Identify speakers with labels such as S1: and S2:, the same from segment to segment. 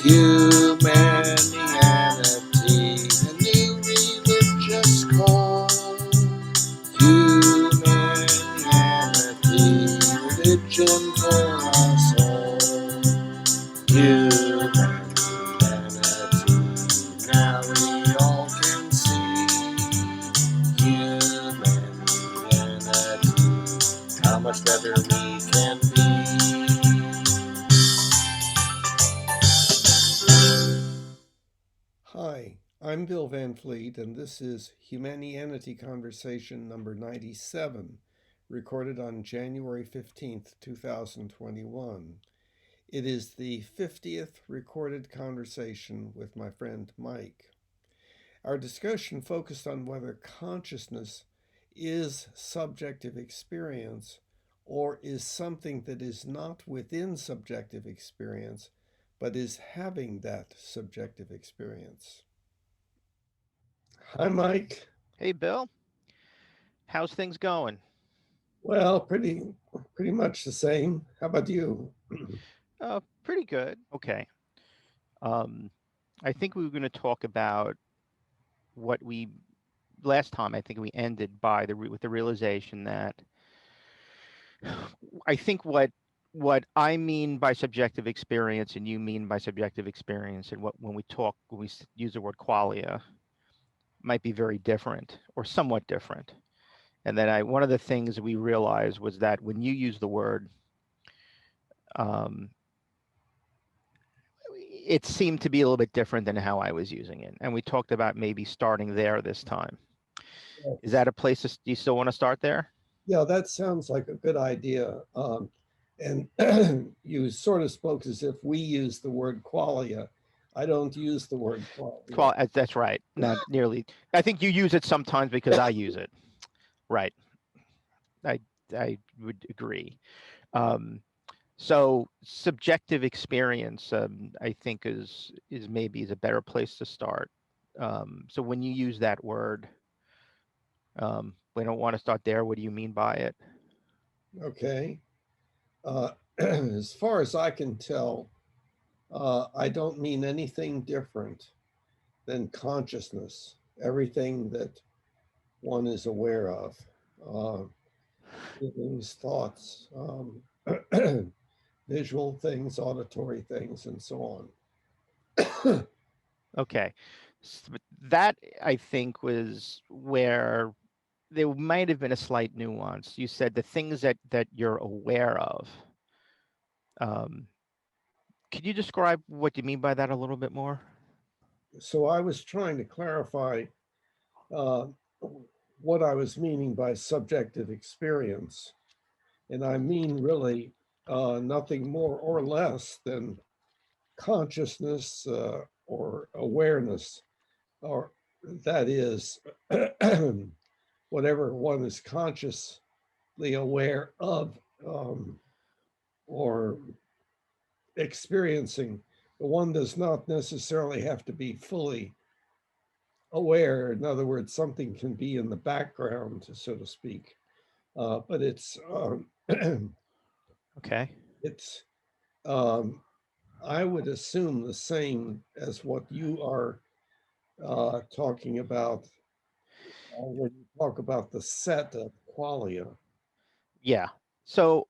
S1: Humanianity, a new religious call. Humanianity, religion for us all. Humanity, now we all can see. Humanity, how much better we can be.
S2: Hi, I'm Bill Van Fleet, and this is Humanianity Conversation number 97, recorded on January 15th, 2021. It is the 50th recorded conversation with my friend Mike. Our discussion focused on whether consciousness is subjective experience or is something that is not within subjective experience but is having that subjective experience. Hi, Mike.
S3: Hey, Bill, how's things going?
S2: Well, pretty much the same. How about you?
S3: Pretty good. Okay. Um, I think we were going to talk about what we last time. I think we ended by with the realization that I think what I mean by subjective experience and you mean by subjective experience, and what when we talk when we use the word qualia, might be very different or somewhat different. And then one of the things we realized was that when you use the word um, it seemed to be a little bit different than how I was using it. And we talked about maybe starting there this time. Is
S2: Yes.
S3: that a place do you still want to start there?
S2: Yeah, that sounds like a good idea. And you sort of spoke as if we use the word qualia. I don't use the word qualia.
S3: That's right. Not nearly. I think you use it sometimes because I use it. Right. I I would agree. Um, so subjective experience, I think is maybe is a better place to start. So when you use that word, we don't want to start there. What do you mean by it?
S2: Okay. As far as I can tell, I don't mean anything different than consciousness, everything that one is aware of, uh, feelings, thoughts, visual things, auditory things, and so on.
S3: Okay. That I think was where there might have been a slight nuance. You said the things that you're aware of. Um, could you describe what you mean by that a little bit more?
S2: So I was trying to clarify uh, what I was meaning by subjective experience. And I mean really nothing more or less than consciousness or awareness, or that is, whatever one is consciously aware of or experiencing. The one does not necessarily have to be fully aware. In other words, something can be in the background, so to speak, but
S3: Okay.
S2: it's um, I would assume the same as what you are talking about when you talk about the set of qualia.
S3: Yeah. So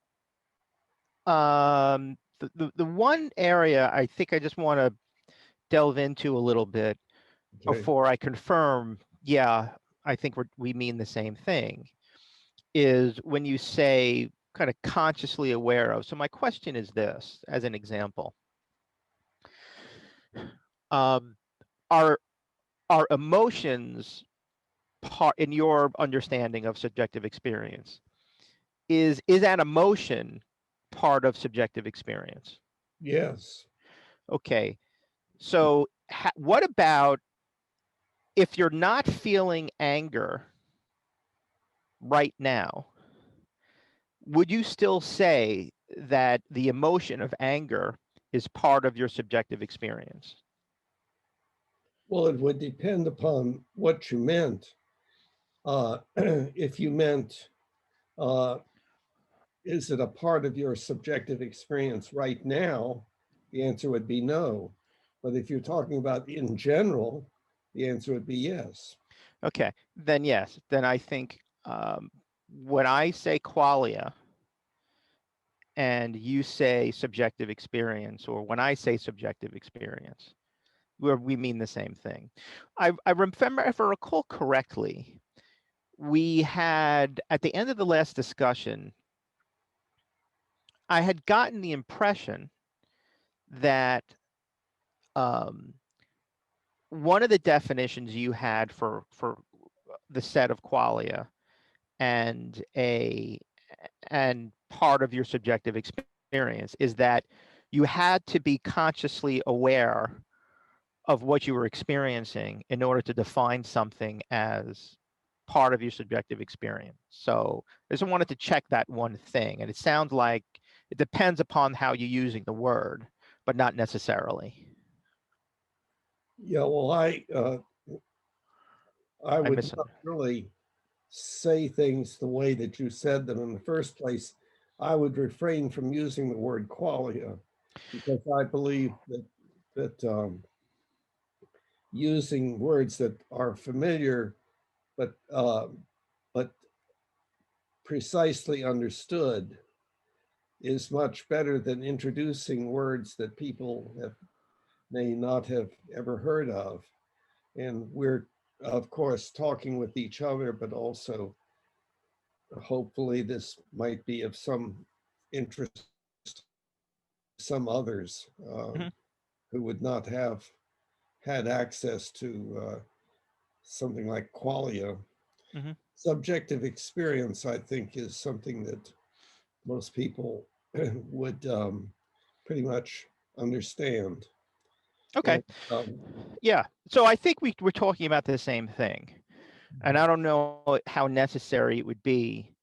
S3: the one area I think I just want to delve into a little bit
S2: Okay.
S3: before I confirm, yeah, I think we mean the same thing, is when you say kind of consciously aware of. So my question is this, as an example. Um, are are emotions part in your understanding of subjective experience? Is that emotion part of subjective experience?
S2: Yes.
S3: Okay. So what about if you're not feeling anger right now, would you still say that the emotion of anger is part of your subjective experience?
S2: Well, it would depend upon what you meant. If you meant, uh, is it a part of your subjective experience right now? The answer would be no. But if you're talking about in general, the answer would be yes.
S3: Okay, then yes. Then I think when I say qualia and you say subjective experience, or when I say subjective experience, where we mean the same thing. I remember, if I recall correctly, we had at the end of the last discussion, I had gotten the impression that um, one of the definitions you had for the set of qualia and part of your subjective experience is that you had to be consciously aware of what you were experiencing in order to define something as part of your subjective experience. So I just wanted to check that one thing. And it sounds like it depends upon how you're using the word, but not necessarily.
S2: Yeah, well, I
S3: I
S2: would
S3: miss.
S2: not really say things the way that you said them in the first place. I would refrain from using the word qualia because I believe that using words that are familiar but precisely understood is much better than introducing words that people may not have ever heard of. And we're, of course, talking with each other, but also hopefully this might be of some interest to some others
S3: Mhm,
S2: who would not have had access to something like qualia.
S3: mhm.
S2: Subjective experience, I think, is something that most people would pretty much understand.
S3: Okay.
S2: And um,
S3: Yeah. So I think we're talking about the same thing. And I don't know how necessary it would be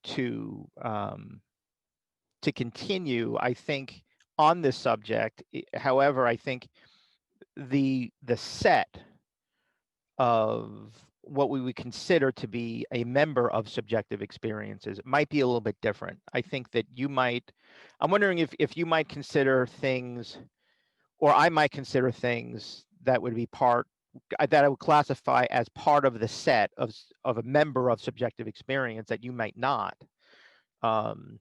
S3: to continue, I think, on this subject. However, I think the set of what we would consider to be a member of subjective experiences might be a little bit different. I think that I'm wondering if you might consider things, or I might consider things that would be that I would classify as part of the set of a member of subjective experience that you might not. Um,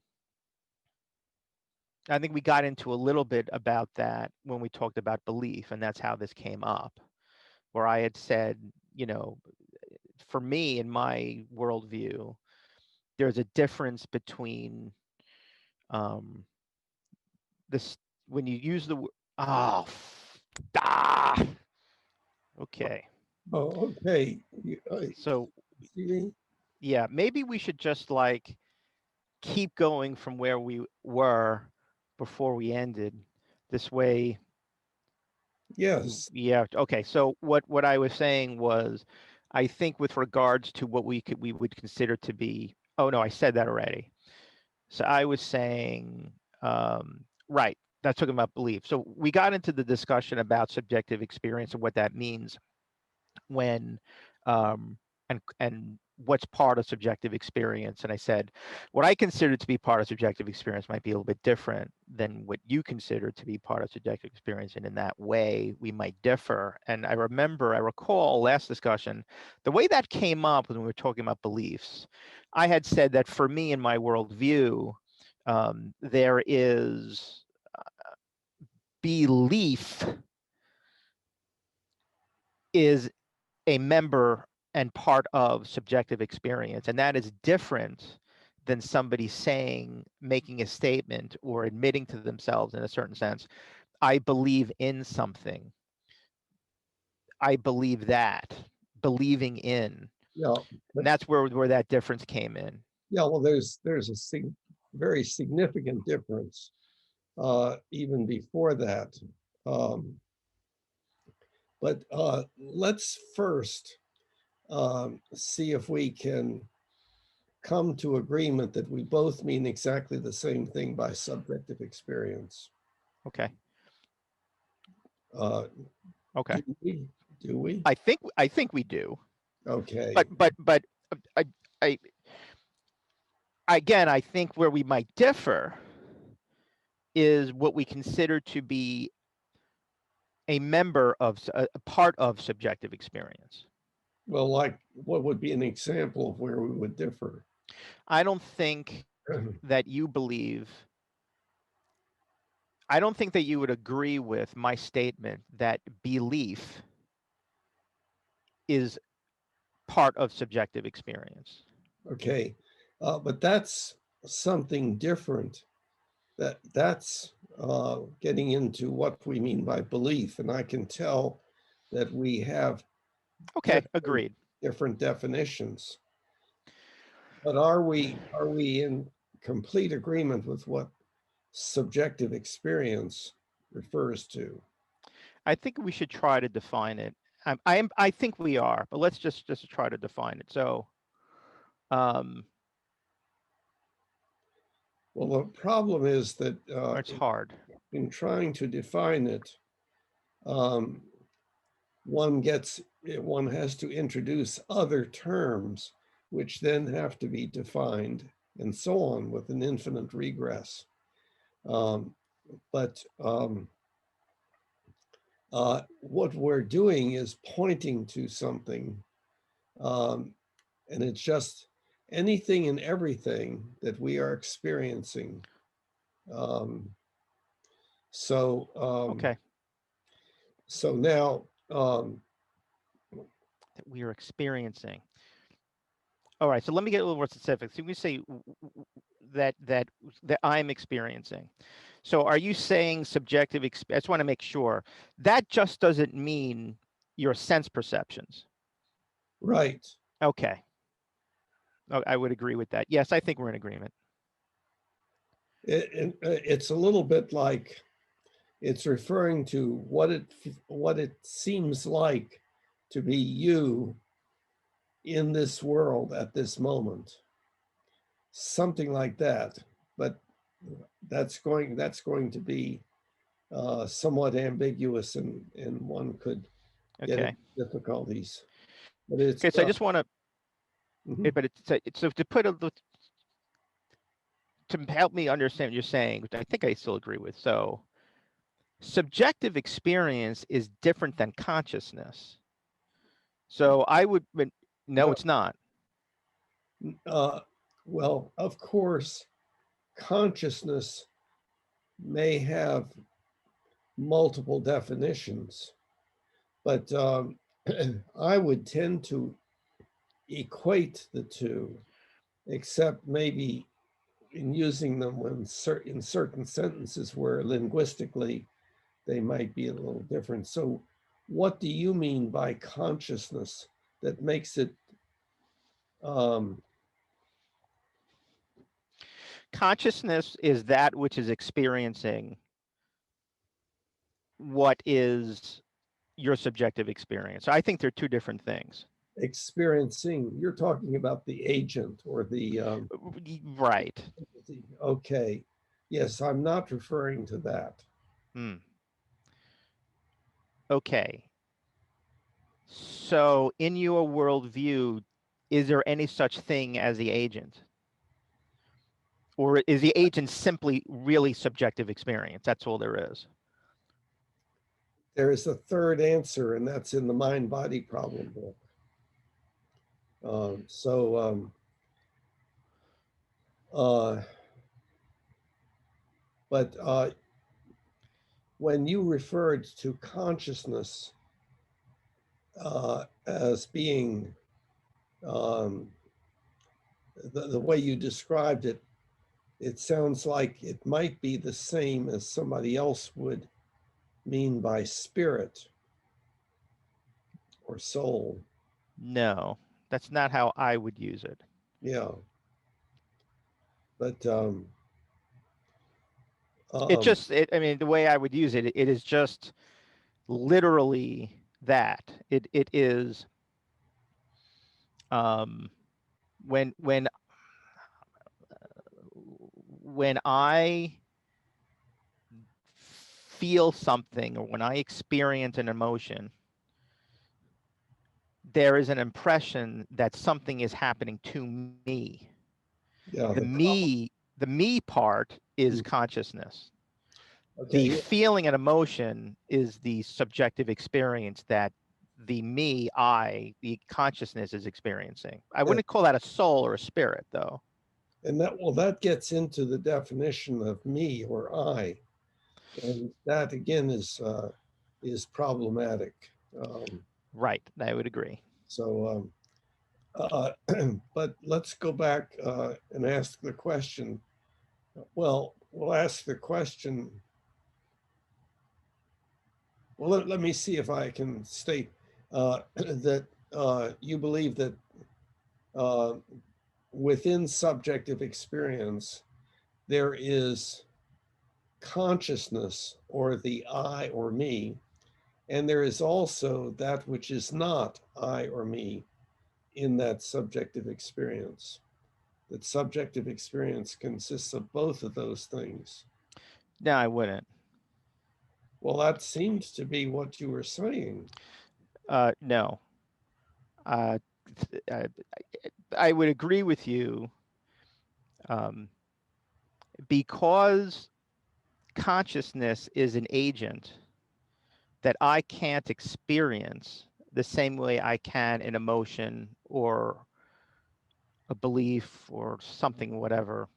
S3: I think we got into a little bit about that when we talked about belief, and that's how this came up, where I had said, you know, for me in my worldview, there's a difference between um, this when you use the oh ah okay.
S2: oh, okay.
S3: So
S2: See,
S3: yeah, maybe we should just like keep going from where we were before we ended. This way,
S2: yes.
S3: yeah. Okay. So what I was saying was, I think with regards to what we would consider to be. Oh no, I said that already. So I was saying, right. That's talking about belief. So we got into the discussion about subjective experience and what that means when um, and what's part of subjective experience. And I said what I consider to be part of subjective experience might be a little bit different than what you consider to be part of subjective experience, and in that way we might differ. And I recall last discussion, the way that came up when we were talking about beliefs. I had said that for me in my worldview, there is belief is a member and part of subjective experience. And that is different than somebody making a statement or admitting to themselves in a certain sense, I believe in something. I believe that, believing in.
S2: Yeah,
S3: And
S2: but
S3: that's where that difference came in.
S2: yeah, well, there's a very significant difference even before that. Um, but let's first see if we can come to agreement that we both mean exactly the same thing by subjective experience.
S3: Okay.
S2: Uh,
S3: Okay.
S2: do we? Do we?
S3: I think we do.
S2: Okay.
S3: But I, I again, I think where we might differ is what we consider to be a member of a part of subjective experience.
S2: Well, like what would be an example of where we would differ?
S3: I don't think that you believe, I don't think that you would agree with my statement that belief is part of subjective experience.
S2: Okay, but that's something different. That's getting into what we mean by belief, and I can tell that we have
S3: Okay,
S2: different
S3: agreed.
S2: different definitions. But are we in complete agreement with what subjective experience refers to?
S3: I think we should try to define it. I think we are, but let's just try to define it. So, um,
S2: Well, the problem is that
S3: it's hard.
S2: in trying to define it, um, one has to introduce other terms, which then have to be defined, and so on with an infinite regress. Um, but what we're doing is pointing to something, um, and it's just anything and everything that we are experiencing. Um, so
S3: Okay,
S2: so now,
S3: that we are experiencing. All right, so let me get a little more specific. So we say that I'm experiencing. So are you saying subjective? I just want to make sure that just doesn't mean your sense perceptions.
S2: right.
S3: Okay, I would agree with that. Yes, I think we're in agreement.
S2: It's a little bit like it's referring to what it seems like to be you in this world at this moment, something like that. But that's going to be somewhat ambiguous, and one could get into
S3: Okay.
S2: difficulties. But it's
S3: Okay, so I just want to,
S2: mhm.
S3: but it's so to put a to help me understand what you're saying, which I think I still agree with. So subjective experience is different than consciousness. So I would, no,
S2: Well,
S3: it's not.
S2: uh, well, of course, consciousness may have multiple definitions, but I would tend to equate the two, except maybe in using them in certain sentences where linguistically they might be a little different. So, what do you mean by consciousness that makes it? Um,
S3: Consciousness is that which is experiencing what is your subjective experience. I think they're two different things.
S2: Experiencing, you're talking about the agent or the
S3: Right.
S2: okay. Yes, I'm not referring to that.
S3: Hmm. Okay. So, in your worldview, is there any such thing as the agent? Or is the agent simply really subjective experience? That's all there is.
S2: There is a third answer, and that's in the mind body problem book. So, uh, but when you referred to consciousness as being um, the way you described it, it sounds like it might be the same as somebody else would mean by spirit or soul.
S3: No, that's not how I would use it.
S2: Yeah, but
S3: It
S2: um,
S3: just, I mean, the way I would use it, it is just literally that. It is um, when when when I feel something or when I experience an emotion, there is an impression that something is happening to me.
S2: yeah,
S3: The me, the me part is consciousness.
S2: Okay.
S3: The
S2: Yeah.
S3: feeling and emotion is the subjective experience that the me, I, the consciousness is experiencing. I
S2: Yeah.
S3: wouldn't call that a soul or a spirit, though.
S2: And that gets into the definition of me or I, and that again is problematic. Um,
S3: Right, I would agree.
S2: so, but let's go back and ask the question. Well, we'll ask the question. Well, let me see if I can state that you believe that uh, within subjective experience, there is consciousness or the I or me, and there is also that which is not I or me in that subjective experience. That subjective experience consists of both of those things.
S3: No, I wouldn't.
S2: Well, that seems to be what you were saying.
S3: No. Uh, I, I would agree with you um, because consciousness is an agent that I can't experience the same way I can an emotion or a belief or something, whatever,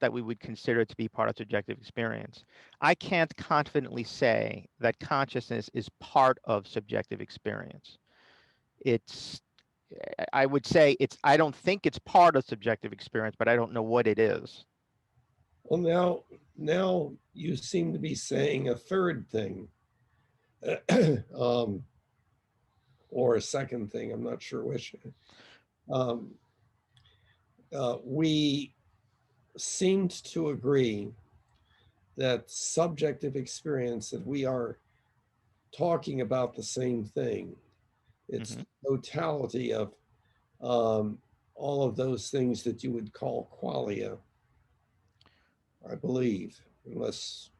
S3: that we would consider to be part of subjective experience. I can't confidently say that consciousness is part of subjective experience. It's, I would say I don't think it's part of subjective experience, but I don't know what it is.
S2: Well, now you seem to be saying a third thing, um, or a second thing. I'm not sure which. Um, we seemed to agree that subjective experience, that we are talking about the same thing. It's
S3: Mm-hmm.
S2: the totality of um, all of those things that you would call qualia, I believe, unless.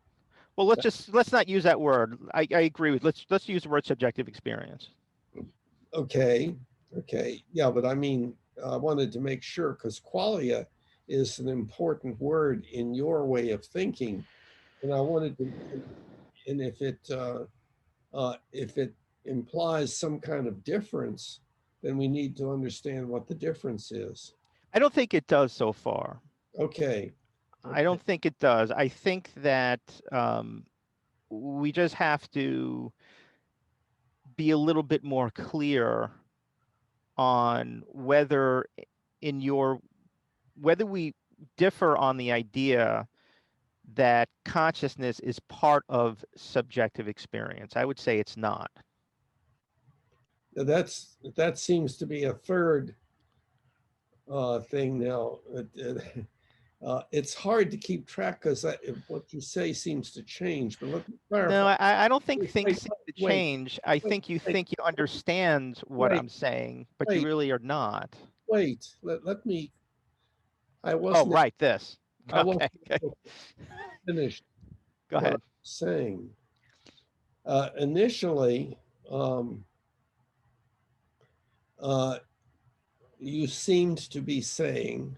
S3: Well, let's not use that word. I agree with let's use the word subjective experience.
S2: Okay, okay, yeah, but I mean, I wanted to make sure because qualia is an important word in your way of thinking, and I wanted to, and if it implies some kind of difference, then we need to understand what the difference is.
S3: I don't think it does so far.
S2: Okay,
S3: I
S2: okay,
S3: don't think it does. I think that um, we just have to be a little bit more clear on in your whether we differ on the idea that consciousness is part of subjective experience. I would say it's not.
S2: that seems to be a third thing now. It's hard to keep track because what you say seems to change. But let me
S3: No,
S2: clarify.
S3: I don't think
S2: Wait,
S3: things
S2: wait,
S3: seem to
S2: wait,
S3: change. I
S2: wait,
S3: think you
S2: wait,
S3: think you understand what
S2: wait,
S3: I'm saying, but you
S2: wait,
S3: really are not.
S2: wait. Let me. I
S3: Oh,
S2: wasn't.
S3: right, this.
S2: I
S3: Okay,
S2: wasn't
S3: okay.
S2: finished
S3: Go
S2: what
S3: ahead.
S2: I'm saying. Initially, um, uh, you seemed to be saying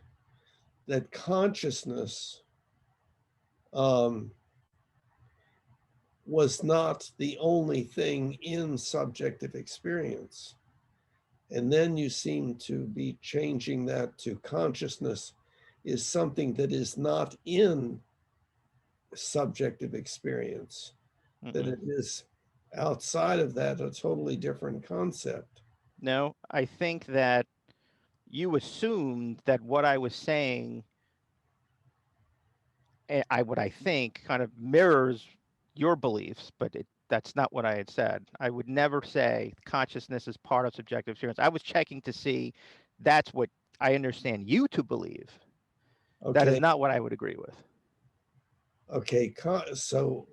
S2: that consciousness um, was not the only thing in subjective experience. And then you seem to be changing that to consciousness is something that is not in subjective experience, that
S3: Mm-mm.
S2: it is outside of that a totally different concept.
S3: No, I think that you assumed that what I was saying, what I think kind of mirrors your beliefs, but that's not what I had said. I would never say consciousness is part of subjective experience. I was checking to see that's what I understand you to believe. That is
S2: Okay,
S3: not what I would agree with.
S2: okay. So,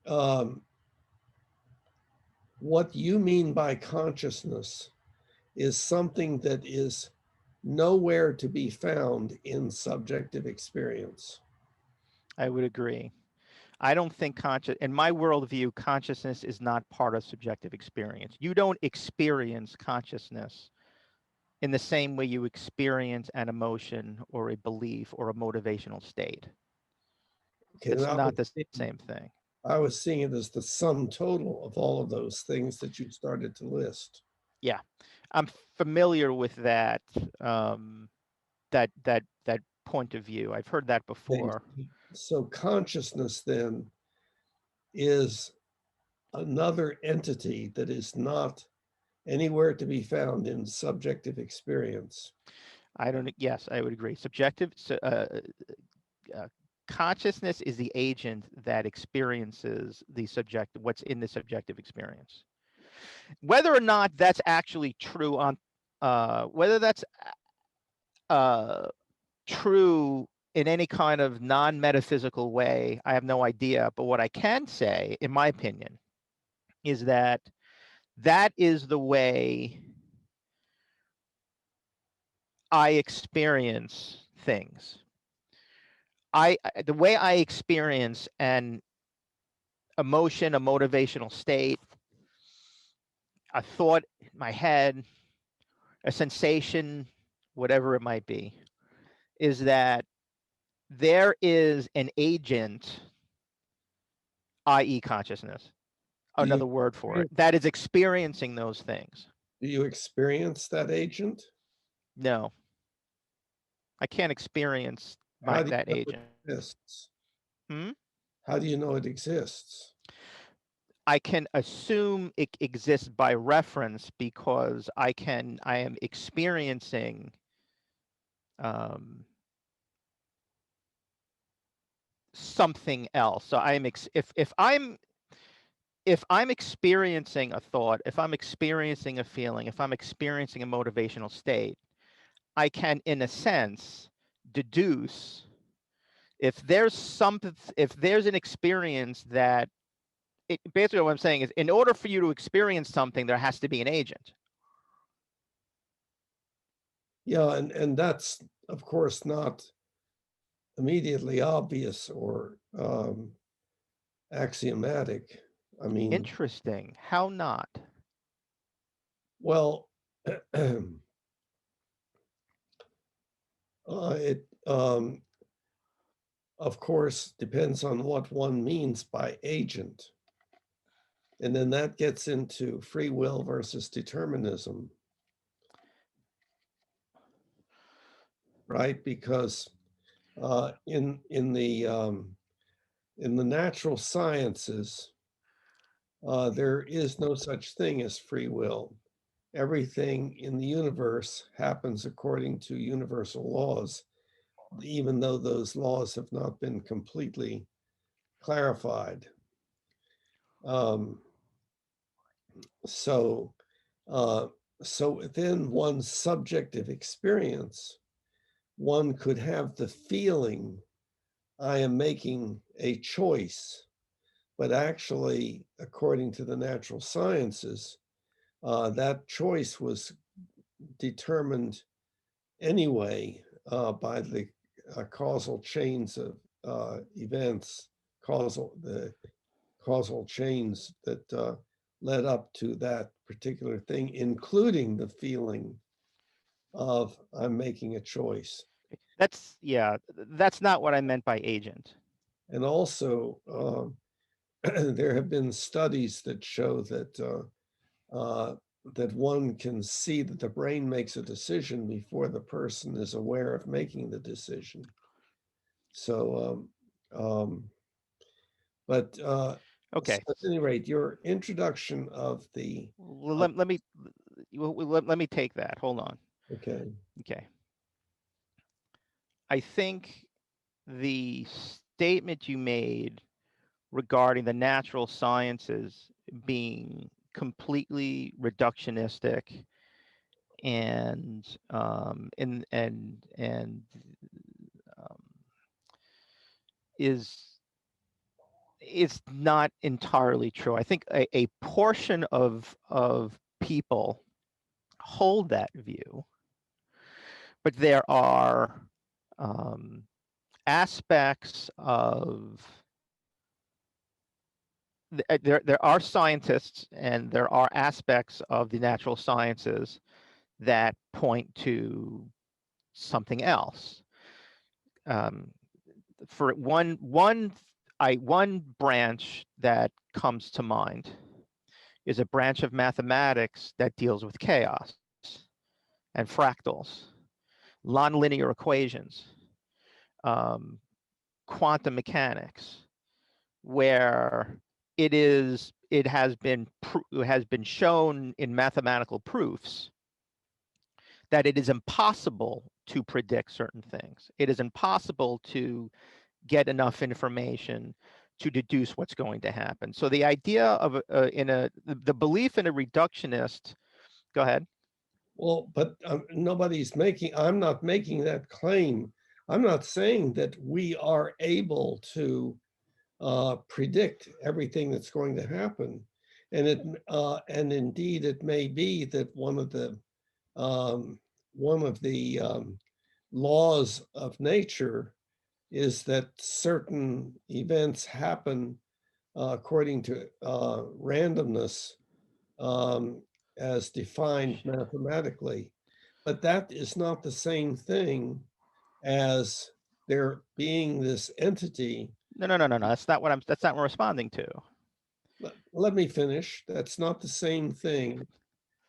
S2: um, what you mean by consciousness is something that is nowhere to be found in subjective experience.
S3: I would agree. I don't think in my worldview, consciousness is not part of subjective experience. You don't experience consciousness in the same way you experience an emotion or a belief or a motivational state.
S2: Okay,
S3: It's
S2: and
S3: not the same thing.
S2: I was seeing it as the sum total of all of those things that you started to list.
S3: Yeah, I'm familiar with that that point of view. I've heard that before.
S2: So consciousness then is another entity that is not anywhere to be found in subjective experience.
S3: Yes, I would agree. Consciousness is the agent that experiences what's in the subjective experience. Whether or not that's actually true whether that's true in any kind of non-metaphysical way, I have no idea. But what I can say, in my opinion, is that that is the way I experience things. The way I experience an emotion, a motivational state, a thought in my head, a sensation, whatever it might be, is that there is an agent, i.e., consciousness, another word for it, that is experiencing those things.
S2: Do you experience that agent?
S3: No, I can't experience
S2: How do you
S3: that
S2: know it
S3: agent.
S2: exists?
S3: Hmm?
S2: How do you know it exists?
S3: I can assume it exists by reference because I am experiencing something else. So if I'm experiencing a thought, if I'm experiencing a feeling, if I'm experiencing a motivational state, I can, in a sense, deduce if there's an experience that basically what I'm saying is, in order for you to experience something, there has to be an agent.
S2: Yeah, and that's of course not immediately obvious or axiomatic. I mean,
S3: Interesting. How not?
S2: well, it of course depends on what one means by agent. And then that gets into free will versus determinism, right? Because in the natural sciences, there is no such thing as free will. Everything in the universe happens according to universal laws, even though those laws have not been completely clarified. Um, so, uh, so within one's subjective experience, one could have the feeling I am making a choice, but actually, according to the natural sciences, that choice was determined anyway by the causal chains of events, the causal chains that led up to that particular thing, including the feeling of I'm making a choice.
S3: That's not what I meant by agent.
S2: And also, there have been studies that show that one can see that the brain makes a decision before the person is aware of making the decision. So, but
S3: Okay.
S2: at any rate, your introduction of the
S3: Let me take that. Hold on.
S2: okay,
S3: Okay. I think the statement you made regarding the natural sciences being completely reductionistic and um, is not entirely true. I think a portion of people hold that view, but there are um, aspects of there are scientists and there are aspects of the natural sciences that point to something else. Um, for one branch that comes to mind is a branch of mathematics that deals with chaos and fractals, nonlinear equations, um, quantum mechanics, where it has been shown in mathematical proofs that it is impossible to predict certain things. It is impossible to get enough information to deduce what's going to happen. So the idea of the belief in a reductionist. Go ahead.
S2: Well, but I'm not making that claim. I'm not saying that we are able to predict everything that's going to happen. And indeed, it may be that um, one of the laws of nature is that certain events happen according to randomness um, as defined mathematically. But that is not the same thing as there being this entity.
S3: No. That's not what I'm responding to.
S2: Let me finish. That's not the same thing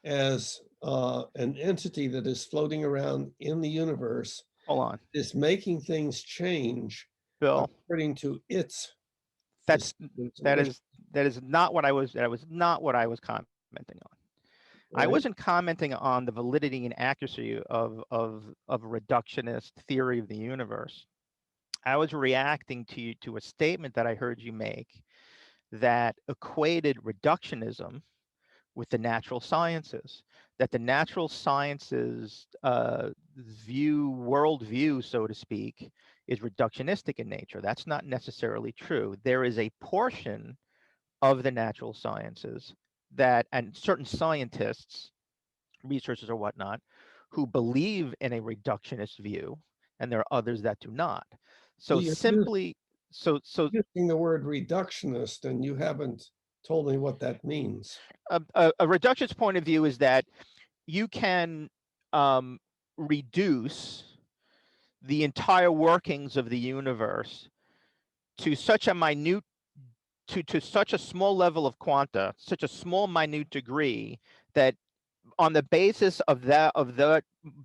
S2: as an entity that is floating around in the universe,
S3: Hold on,
S2: is making things change
S3: Bill.
S2: according to its
S3: That's
S2: decisions and
S3: that
S2: wishes,
S3: is that is not what I was. That was not what I was commenting on. I
S2: right?
S3: wasn't commenting on the validity and accuracy of a reductionist theory of the universe. I was reacting to a statement that I heard you make that equated reductionism with the natural sciences, that the natural sciences worldview, so to speak, is reductionistic in nature. That's not necessarily true. There is a portion of the natural sciences and certain scientists, researchers or whatnot, who believe in a reductionist view, and there are others that do not. So
S2: Well,
S3: simply, so
S2: using the word reductionist, and you haven't told me what that means.
S3: a reductionist point of view is that you can um, reduce the entire workings of the universe to such a minute to such a small level of quanta, such a small minute degree, that on the basis of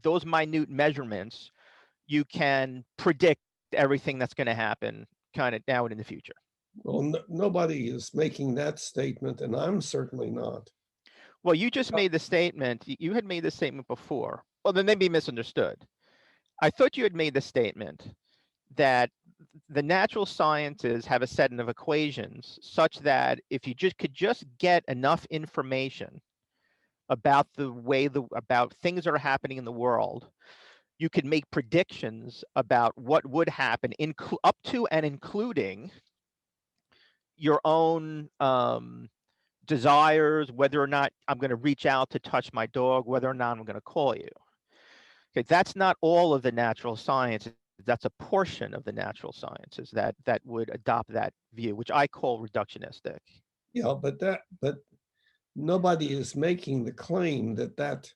S3: those minute measurements, you can predict everything that's going to happen kind of now and in the future.
S2: Well, nobody is making that statement, and I'm certainly not.
S3: Well, you just made the statement. You had made the statement before. Well, then maybe misunderstood. I thought you had made the statement that the natural sciences have a set of equations such that if you just get enough information about about things that are happening in the world, you could make predictions about what would happen, up to and including your own desires, whether or not I'm going to reach out to touch my dog, whether or not I'm going to call you. Okay, that's not all of the natural sciences. That's a portion of the natural sciences that would adopt that view, which I call reductionistic.
S2: Yeah, but nobody is making the claim that that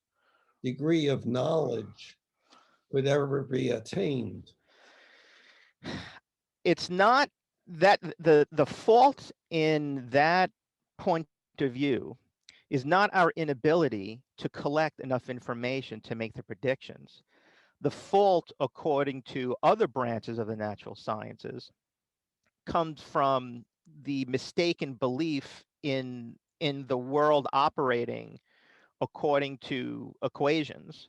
S2: degree of knowledge could ever be attained.
S3: It's not that the fault in that point of view is not our inability to collect enough information to make the predictions. The fault, according to other branches of the natural sciences, comes from the mistaken belief in the world operating according to equations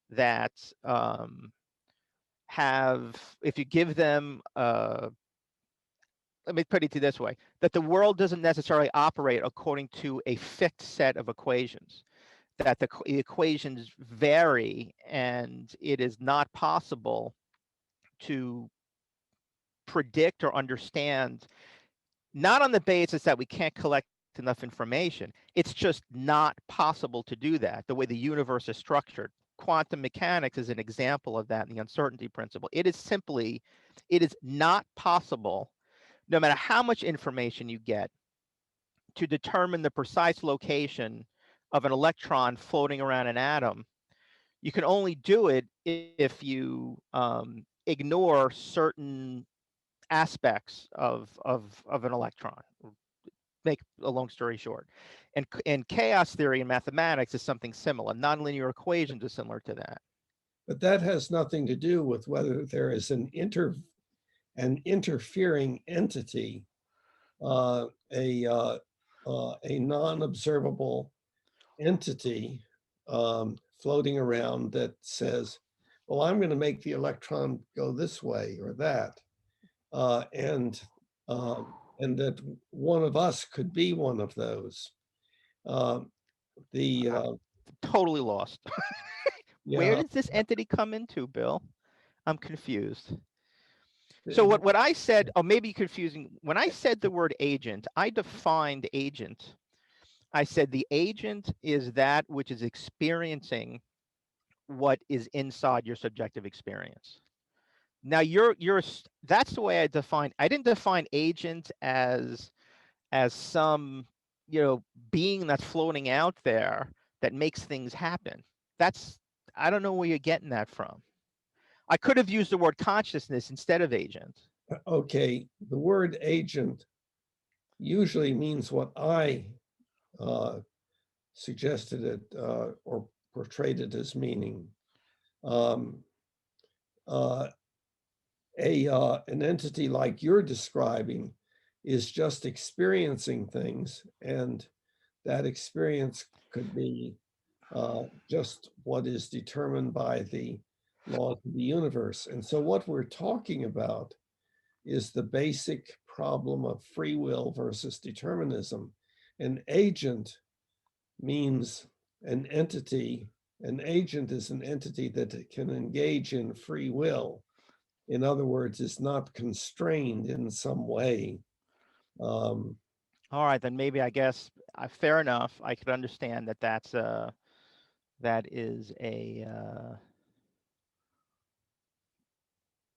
S3: that have, if you give them let me put it this way, that the world doesn't necessarily operate according to a fixed set of equations, that the equations vary, and it is not possible to predict or understand, not on the basis that we can't collect enough information. It's just not possible to do that the way the universe is structured. Quantum mechanics is an example of that in the uncertainty principle. It is not possible, no matter how much information you get, to determine the precise location of an electron floating around an atom. You can only do it if you ignore certain aspects of an electron. Make a long story short, and chaos theory in mathematics is something similar. Nonlinear equations are similar to that.
S2: But that has nothing to do with whether there is an interfering entity, uh, a a non-observable entity floating around that says, "Well, I'm going to make the electron go this way or that," uh, and and that one of us could be one of those. Um, the
S3: Totally lost. Where
S2: Yeah,
S3: does this entity come into, Bill? I'm confused. So
S2: the-
S3: what I said, oh, maybe confusing. When I said the word agent, I defined agent. I said the agent is that which is experiencing what is inside your subjective experience. Now that's the way I define. I didn't define agent as some, you know, being that's floating out there that makes things happen. That's, I don't know where you're getting that from. I could have used the word consciousness instead of agent.
S2: okay, the word agent usually means what I uh, suggested it or portrayed it as meaning. Um, uh, an entity like you're describing is just experiencing things, and that experience could be just what is determined by the laws of the universe. And so, what we're talking about is the basic problem of free will versus determinism. An agent means an entity. An agent is an entity that can engage in free will. In other words, is not constrained in some way. Um,
S3: All right, then maybe I guess fair enough. I could understand that that is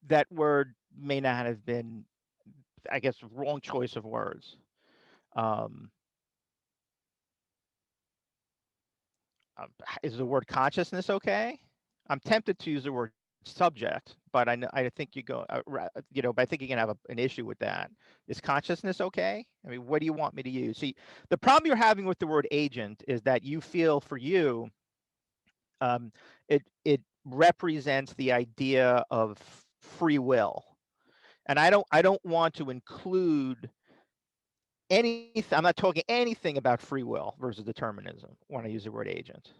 S3: that word may not have been, I guess, wrong choice of words. Um, is the word consciousness okay? I'm tempted to use the word subject, but I think you go, you know, but I think you can have an issue with that. Is consciousness okay? I mean, what do you want me to use? See, the problem you're having with the word agent is that you feel for you, it represents the idea of free will, and I don't want to include anything. I'm not talking anything about free will versus determinism when I use the word agent.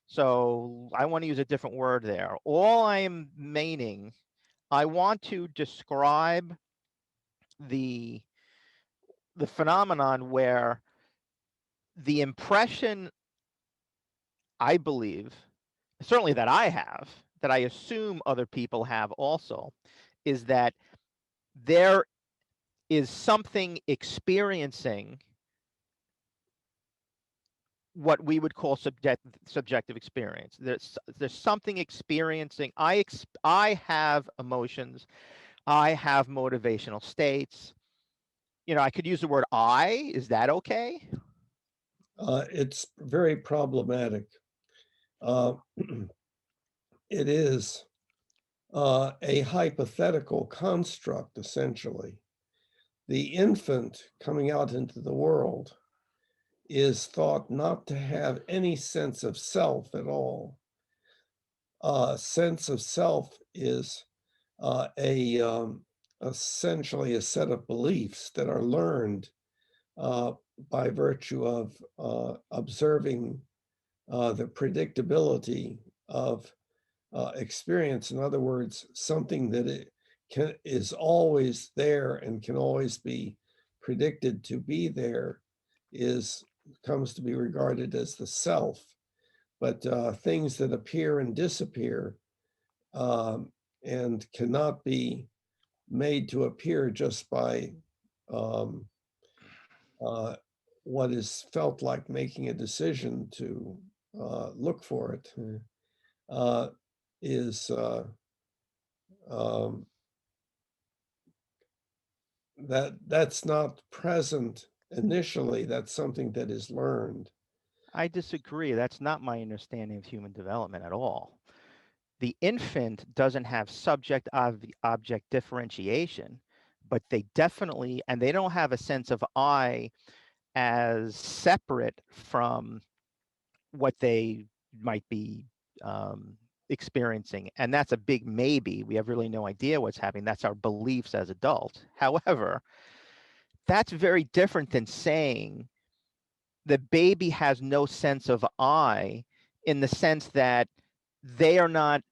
S3: So I want to use a different word there. All I'm meaning, I want to describe the the phenomenon where the impression, I believe, certainly that I have, that I assume other people have also, is that there is something experiencing what we would call subjective experience. There's something experiencing. I have emotions. I have motivational states. You know, I could use the word I. Is that okay?
S2: it's very problematic. Uh, it is a hypothetical construct, essentially. The infant coming out into the world is thought not to have any sense of self at all. Sense of self is essentially a set of beliefs that are learned uh, by virtue of observing the predictability of experience. In other words, something that is always there and can always be predicted to be there is comes to be regarded as the self. But things that appear and disappear um, and cannot be made to appear just by um, uh, what is felt like making a decision to look for it uh, is um, that's not present initially. That's something that is learned.
S3: I disagree. That's not my understanding of human development at all. The infant doesn't have subject object differentiation, but they definitely, and they don't have a sense of I as separate from what they might be experiencing. And that's a big maybe. We have really no idea what's happening. That's our beliefs as adults. However, that's very different than saying the baby has no sense of I, in the sense that they are not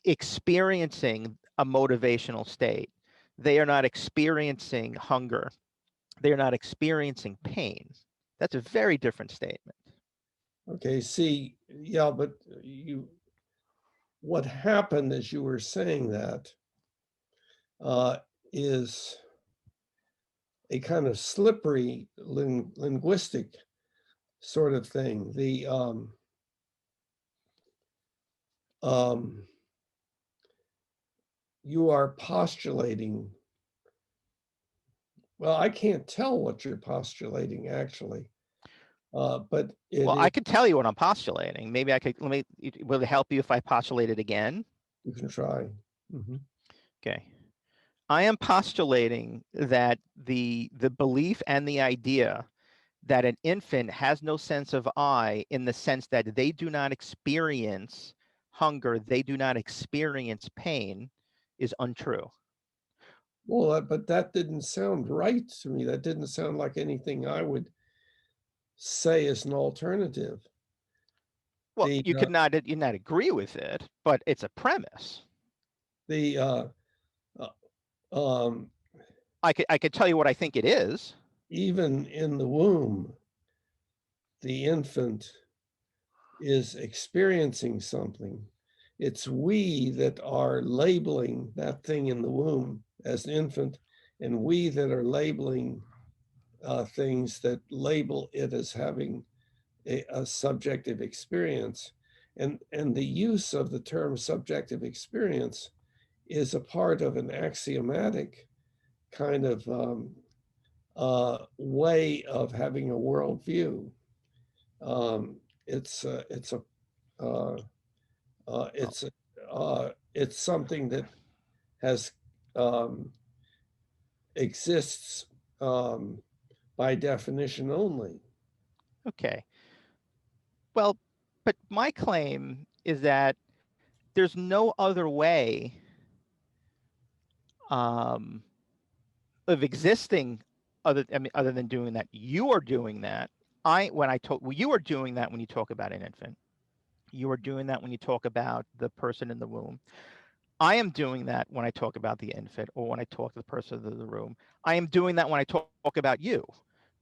S3: experiencing a motivational state. They are not experiencing hunger. They are not experiencing pain. That's a very different statement.
S2: Okay, see, yeah, but what happened as you were saying that uh, is a kind of slippery linguistic sort of thing. Um, you are postulating. Well, I can't tell what you're postulating actually, but it
S3: Well,
S2: is.
S3: I could tell you what I'm postulating. Maybe I could, let me, will it help you if I postulate it again?
S2: You can try. Mhm.
S3: Okay. I am postulating that the belief and the idea that an infant has no sense of I, in the sense that they do not experience hunger, they do not experience pain, is untrue.
S2: Well, but that didn't sound right to me. That didn't sound like anything I would say is an alternative.
S3: Well,
S2: The
S3: you not agree with it, but it's a premise.
S2: the uh, um,
S3: I could tell you what I think it is.
S2: even in the womb, the infant is experiencing something. It's we that are labeling that thing in the womb as an infant, and we that are labeling things that label it as having a subjective experience. And the use of the term subjective experience is a part of an axiomatic kind of way of having a worldview. It's a uh, uh,
S3: Oh,
S2: it's it's something that has um, exists um, by definition only.
S3: okay. Well, but my claim is that there's no other way um, of existing, I mean, other than doing that. You are doing that. When I talk, well, you are doing that when you talk about an infant. You are doing that when you talk about the person in the womb. I am doing that when I talk about the infant, or when I talk to the person in the room. I am doing that when I talk about you.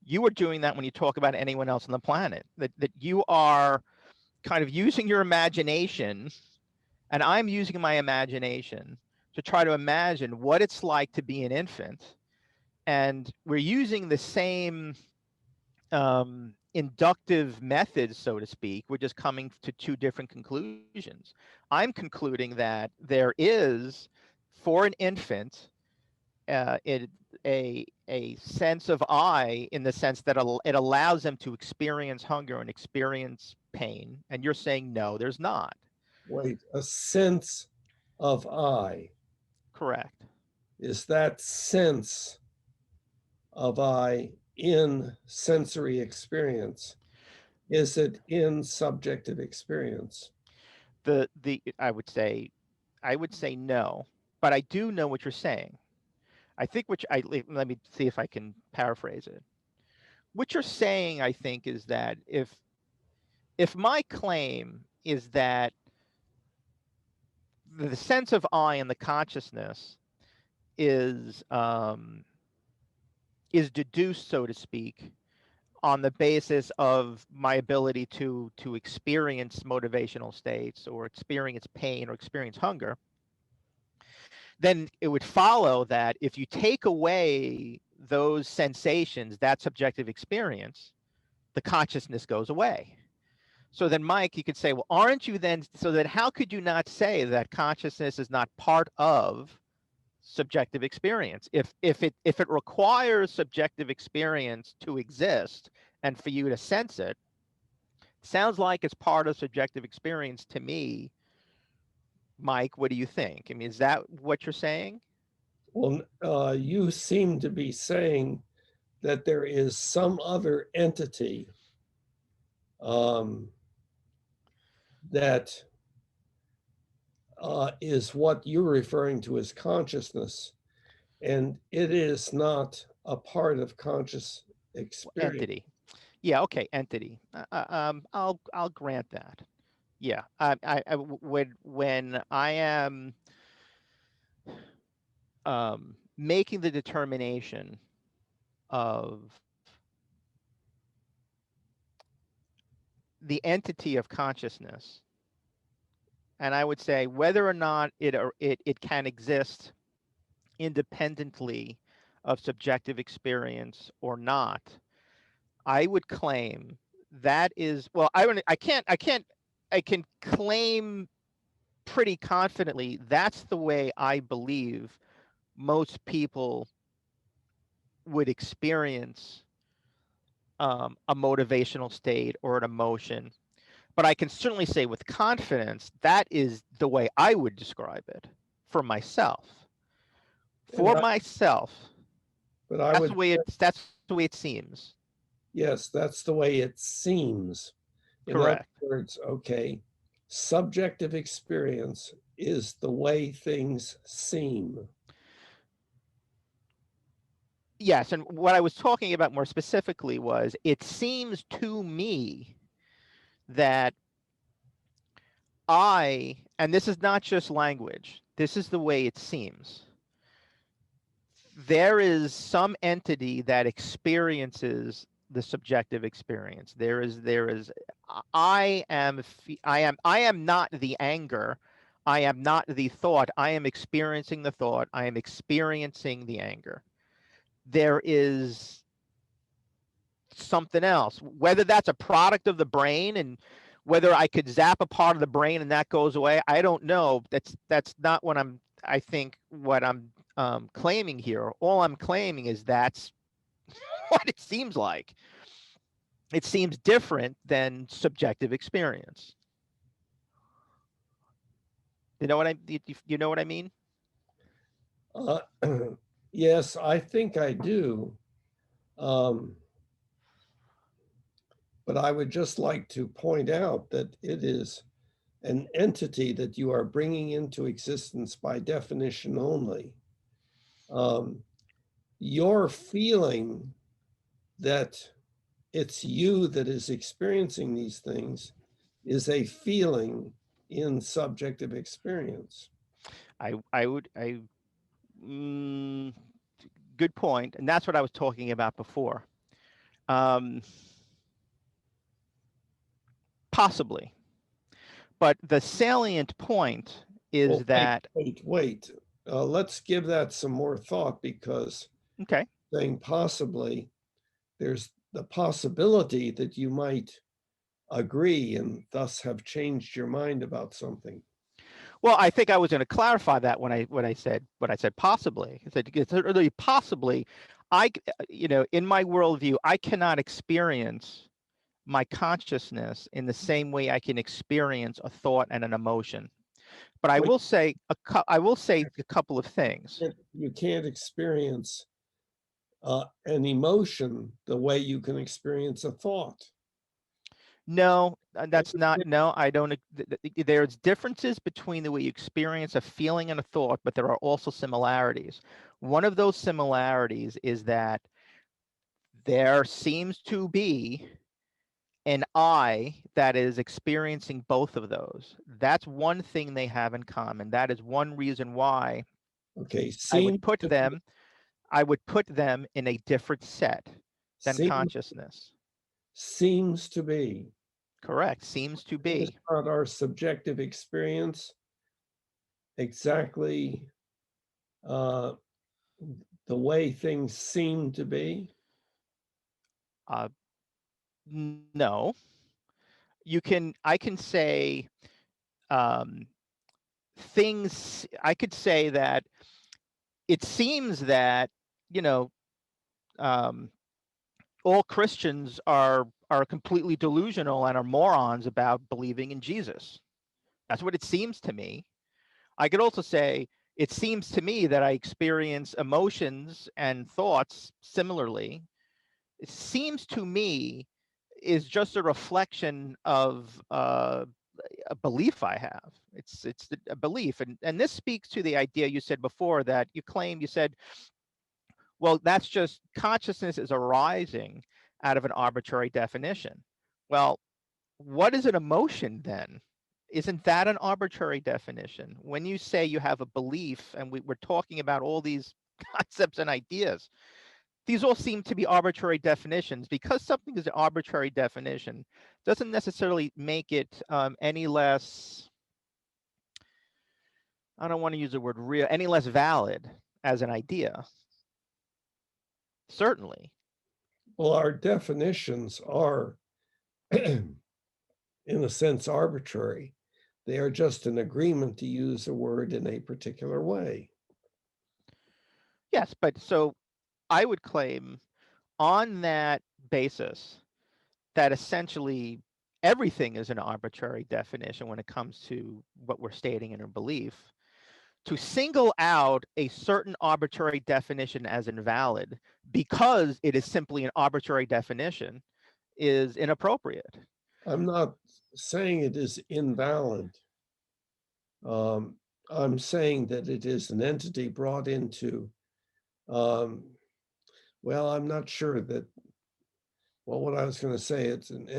S3: You are doing that when you talk about anyone else on the planet. That you are kind of using your imagination, and I'm using my imagination to try to imagine what it's like to be an infant. And we're using the same inductive methods, so to speak. We're just coming to two different conclusions. I'm concluding that there is, for an infant, it, a sense of I, in the sense that it allows them to experience hunger and experience pain. And you're saying no, there's not.
S2: Wait, a sense of I.
S3: Correct.
S2: Is that sense of I in sensory experience? Is it in subjective experience?
S3: The I would say no, but I do know what you're saying. I think which I let me see if I can paraphrase it. What you're saying, I think, is that if my claim is that the sense of I and the consciousness is deduced, so to speak, on the basis of my ability to experience motivational states, or experience pain, or experience hunger, then it would follow that if you take away those sensations, that subjective experience, the consciousness goes away. So then, Mike, you could say, well, aren't you then? So then, how could you not say that consciousness is not part of subjective experience? If it requires subjective experience to exist and for you to sense it, sounds like it's part of subjective experience to me. Mike, what do you think? I mean, is that what you're saying?
S2: Well, you seem to be saying that there is some other entity um, that is what you're referring to as consciousness, and it is not a part of conscious experience.
S3: Entity. Yeah, okay, entity. I'll grant that. Yeah, when I am making the determination of the entity of consciousness, and I would say whether or not it can exist independently of subjective experience or not, I would claim that is, well, I can claim pretty confidently that's the way I believe most people would experience a motivational state or an emotion. But I can certainly say with confidence that is the way I would describe it for myself.
S2: And
S3: For myself,
S2: but I would,
S3: that's the way it seems.
S2: yes, that's the way it seems. In other
S3: Correct.
S2: words, okay, subjective experience is the way things seem.
S3: Yes, and what I was talking about more specifically was it seems to me that and this is not just language, this is the way it seems. There is some entity that experiences the subjective experience. I am not the anger. I am not the thought. I am experiencing the thought. I am experiencing the anger. There is something else, whether that's a product of the brain and whether I could zap a part of the brain and that goes away, I don't know. That's not what I think what I'm claiming here. All I'm claiming is that's what it seems like. It seems different than subjective experience. You know what I mean?
S2: Uh, yes, I think I do. Um, but I would just like to point out that it is an entity that you are bringing into existence by definition only. Um, your feeling that it's you that is experiencing these things is a feeling in subjective experience.
S3: I would I mm, Good point, and that's what I was talking about before. Um, Possibly. But the salient point
S2: Well,
S3: is that
S2: wait. Let's give that some more thought because
S3: okay.
S2: saying possibly, there's the possibility that you might agree and thus have changed your mind about something.
S3: Well, I think I was going to clarify that when I said possibly. I said it's really possibly. In my worldview, I cannot experience my consciousness in the same way I can experience a thought and an emotion. But
S2: Well,
S3: I will say a couple of things.
S2: you can't experience an emotion the way you can experience a thought.
S3: No, that's not. No, I don't. There's differences between the way you experience a feeling and a thought, but there are also similarities. One of those similarities is that there seems to be an I that is experiencing both of those. That's one thing they have in common. That is one reason why
S2: Okay,
S3: I would put them in a different set than
S2: seem,
S3: consciousness.
S2: seems to be.
S3: Correct. Seems to
S2: Is
S3: be.
S2: not our subjective experience exactly uh, the way things seem to be?
S3: Uh, no, I can say um, things. I could say that it seems that you know um, all Christians are completely delusional and are morons about believing in Jesus. That's what it seems to me. I could also say It seems to me that I experience emotions and thoughts similarly. It seems to me is just a reflection of a belief I have. It's a belief, and this speaks to the idea you said before that you said, well, that's just consciousness is arising out of an arbitrary definition. Well, what is an emotion then? Isn't that an arbitrary definition? When you say you have a belief, and we're talking about all these concepts and ideas, these all seem to be arbitrary definitions. Because something is an arbitrary definition doesn't necessarily make it any less, I don't want to use the word real, any less valid as an idea. Certainly.
S2: Well, our definitions are, in a sense, arbitrary. They are just an agreement to use a word in a particular way.
S3: Yes, but so I would claim on that basis that essentially everything is an arbitrary definition when it comes to what we're stating in our belief. To single out a certain arbitrary definition as invalid because it is simply an arbitrary definition is inappropriate.
S2: I'm not saying it is invalid. I'm saying that it is an entity brought into, um, well, I'm not sure that, well, what I was going to say, it's an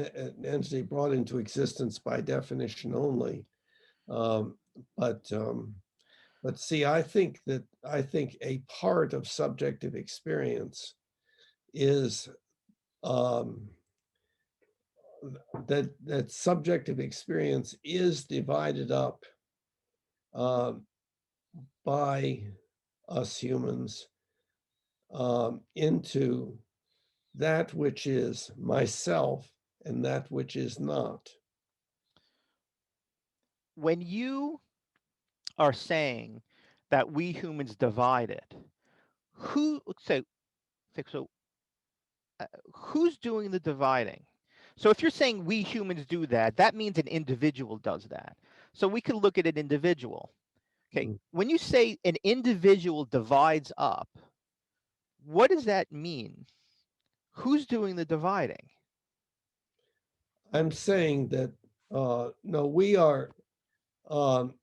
S2: entity brought into existence by definition only. Um, but but see, I think a part of subjective experience is um, that subjective experience is divided up um, by us humans into that which is myself and that which is not.
S3: When you are saying that we humans divide it, who say so who's doing the dividing? So if you're saying we humans do that, that means an individual does that. So we can look at an individual. Okay,
S2: Mm.
S3: when you say an individual divides up, what does that mean? Who's doing the dividing?
S2: I'm saying that no, we are um,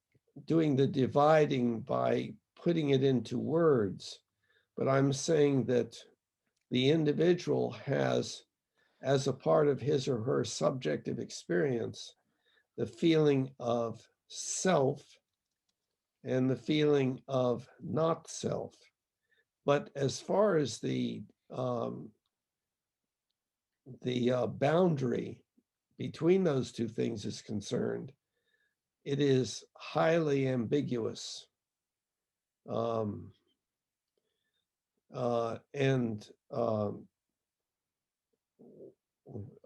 S2: doing the dividing by putting it into words, but I'm saying that the individual has, as a part of his or her subjective experience, the feeling of self and the feeling of not self. But as far as the boundary between those two things is concerned, it is highly ambiguous. Um, and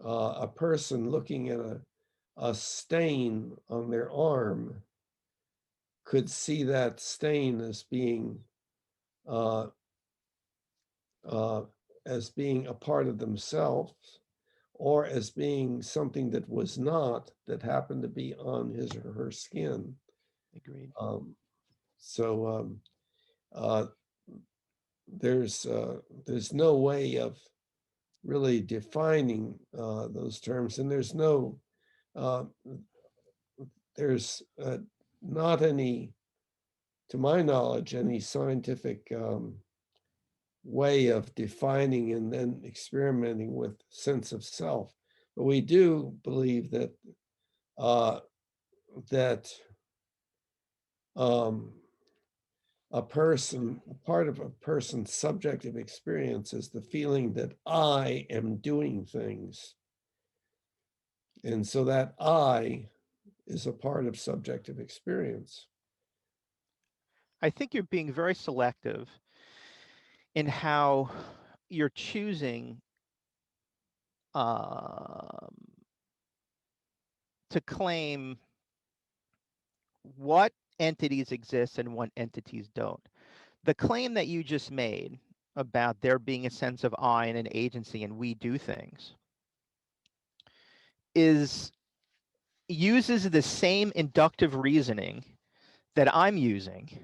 S2: a person looking at a stain on their arm could see that stain uh, uh, as being a part of themselves, or as being something that was not, that happened to be on his or her skin.
S3: Agreed.
S2: Um, so uh, there's no way of really defining those terms, and uh, there's not any, to my knowledge, any scientific way of defining and then experimenting with sense of self. But we do believe that uh, that um, a part of a person's subjective experience is the feeling that I am doing things. And so that I is a part of subjective experience.
S3: I think you're being very selective in how you're choosing um, to claim what entities exist and what entities don't. The claim that you just made about there being a sense of I and an agency and we do things is uses the same inductive reasoning that I'm using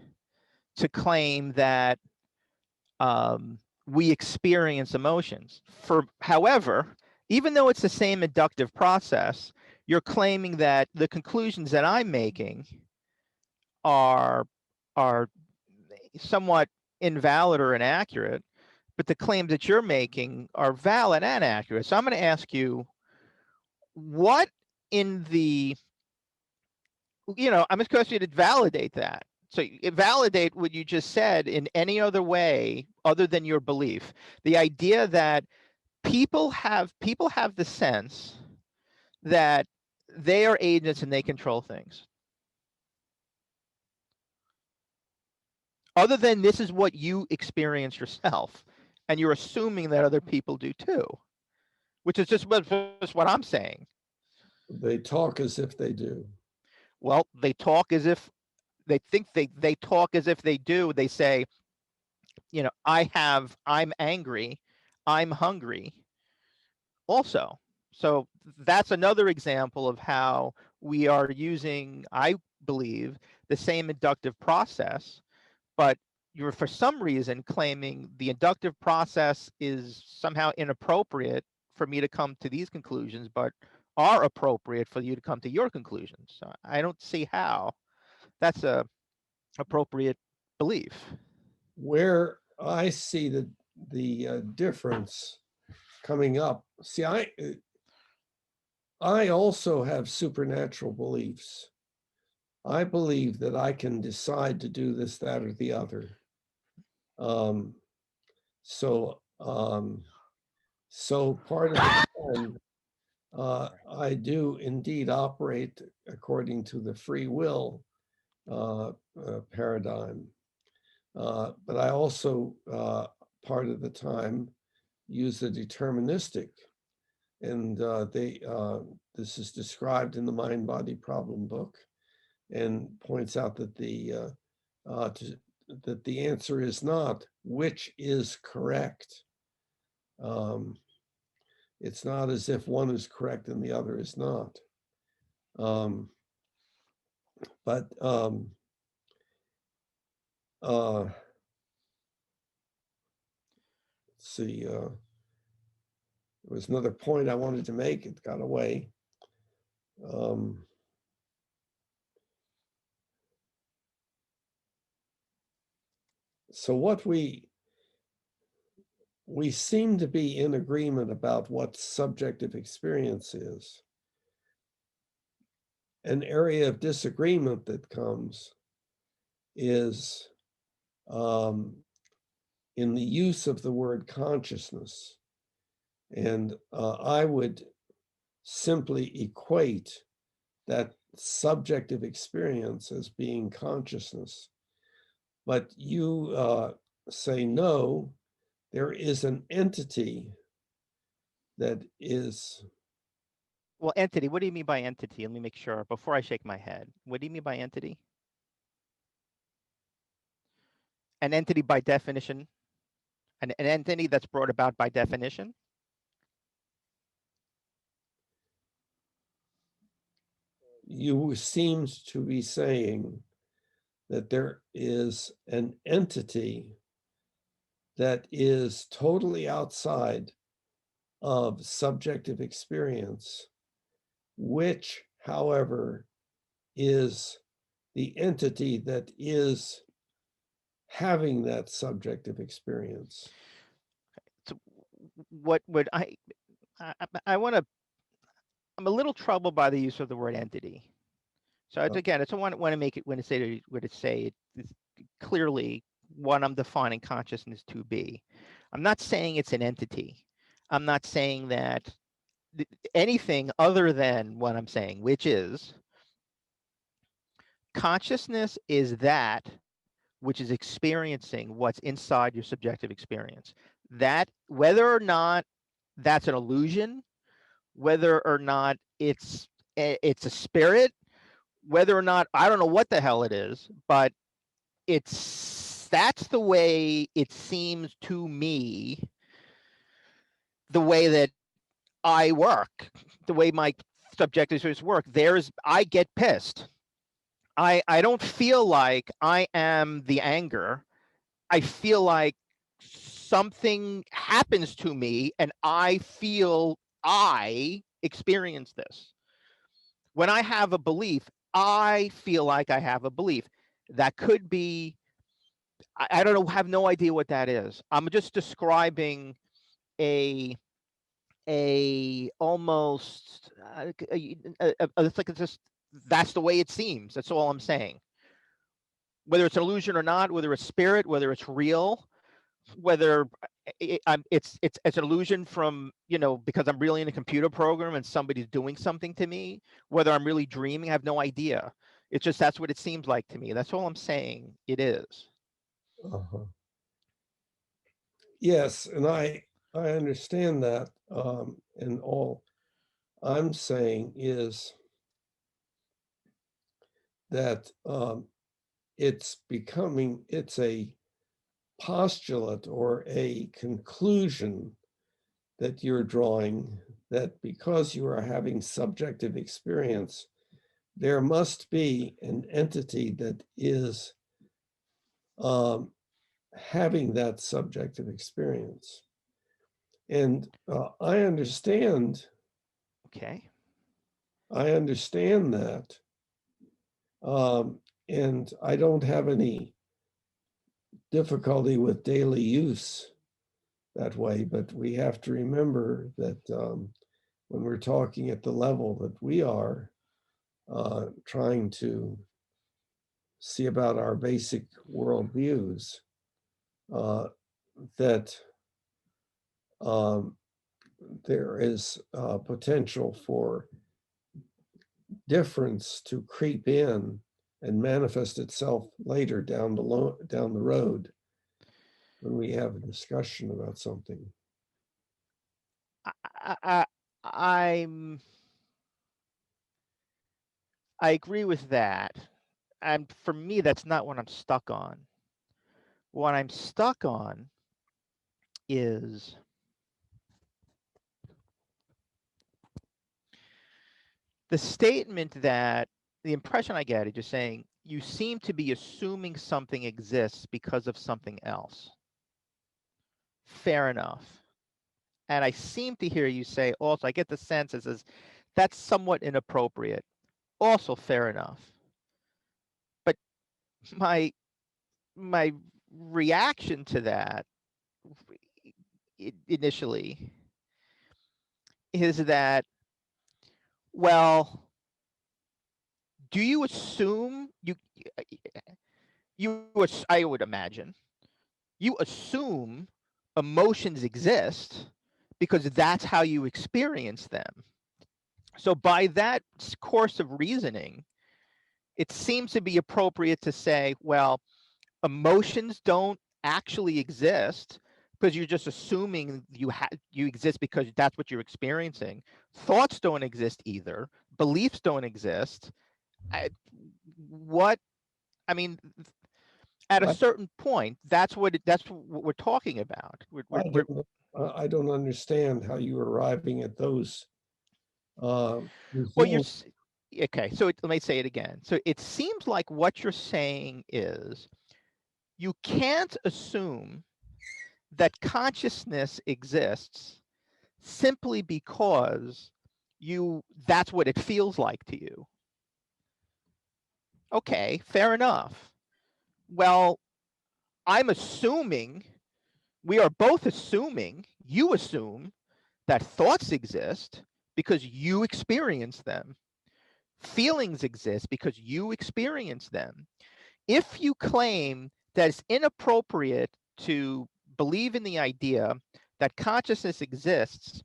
S3: to claim that we experience emotions. However, even though it's the same inductive process, you're claiming that the conclusions that I'm making are are somewhat invalid or inaccurate, but the claims that you're making are valid and accurate. So I'm going to ask you, what in the, I'm just going to ask you to validate that. So validate what you just said in any other way other than your belief. The idea that people have the sense that they are agents and they control things. Other than this is what you experience yourself, and you're assuming that other people do too, which is just what I'm saying.
S2: They talk as if they do.
S3: Well, they talk as if they think they talk as if they do. They say, I'm angry, I'm hungry also. So that's another example of how we are using, I believe, the same inductive process, but you're for some reason claiming the inductive process is somehow inappropriate for me to come to these conclusions, but are appropriate for you to come to your conclusions. So I don't see how that's a appropriate belief.
S2: Where I see the difference coming up. See, I also have supernatural beliefs. I believe that I can decide to do this, that, or the other. Um, so, so part of the time, I do indeed operate according to the free will paradigm. But I also, part of the time, use the deterministic. And this is described in the Mind Body Problem book, and points out that that the answer is not which is correct. It's not as if one is correct and the other is not. But let's see, there was another point I wanted to make. It got away. So what we seem to be in agreement about what subjective experience is. An area of disagreement that comes is in the use of the word consciousness. And I would simply equate that subjective experience as being consciousness. But you say, no, there is an entity that is.
S3: Well, entity, what do you mean by entity? Let me make sure before I shake my head. What do you mean by entity? An entity by definition, an entity that's brought about by definition?
S2: You seemed to be saying that there is an entity that is totally outside of subjective experience, which, however, is the entity that is having that subjective experience.
S3: So what would I want to, I'm a little troubled by the use of the word entity. So it's, again, it's want to make it when it say it's clearly what I'm defining consciousness to be. I'm not saying it's an entity. I'm not saying that anything other than what I'm saying, which is consciousness is that which is experiencing what's inside your subjective experience. That, whether or not that's an illusion, whether or not it's a spirit, whether or not, I don't know what the hell it is, but that's the way it seems to me, the way that I work, the way my subjective experience work. I get pissed. I don't feel like I am the anger. I feel like something happens to me and I feel I experience this. When I have a belief, I feel like I have a belief. That could be, I don't know, have no idea what that is. I'm just describing a almost it's like it's just that's the way it seems. That's all I'm saying. Whether it's an illusion or not, whether it's spirit, whether it's real, whether it's an illusion from, because I'm really in a computer program and somebody's doing something to me, whether I'm really dreaming, I have no idea. It's just that's what it seems like to me. That's all I'm saying it is.
S2: Uh-huh. Yes, and I understand that, and all I'm saying is that it's a postulate or a conclusion that you're drawing, that because you are having subjective experience, there must be an entity that is um, having that subjective experience. And
S3: Okay.
S2: I understand that. And I don't have any difficulty with daily use that way, but we have to remember that when we're talking at the level that we are, trying to see about our basic worldviews, that um, there is potential for difference to creep in and manifest itself later down the road when we have a discussion about something.
S3: I, I, I'm I agree with that, and for me, that's not what I'm stuck on. What I'm stuck on is the statement that the impression I get is just saying you seem to be assuming something exists because of something else. Fair enough. And I seem to hear you say also, I get the sense it says that's somewhat inappropriate. Also fair enough. But my my reaction to that initially is that, well, do you assume I would imagine you assume emotions exist because that's how you experience them. So by that course of reasoning, it seems to be appropriate to say, well, emotions don't actually exist because you're just assuming you exist because that's what you're experiencing. Thoughts don't exist either. Beliefs don't exist. I, what I mean, at a
S2: I,
S3: certain point, that's what we're talking about.
S2: I don't understand how you are arriving at those
S3: Well,
S2: results.
S3: okay. So let me say it again. So it seems like what you're saying is you can't assume that consciousness exists simply because that's what it feels like to you. Okay, fair enough. Well, I'm assuming we are both assuming you assume that thoughts exist because you experience them. Feelings exist because you experience them. If you claim that it's inappropriate to believe in the idea that consciousness exists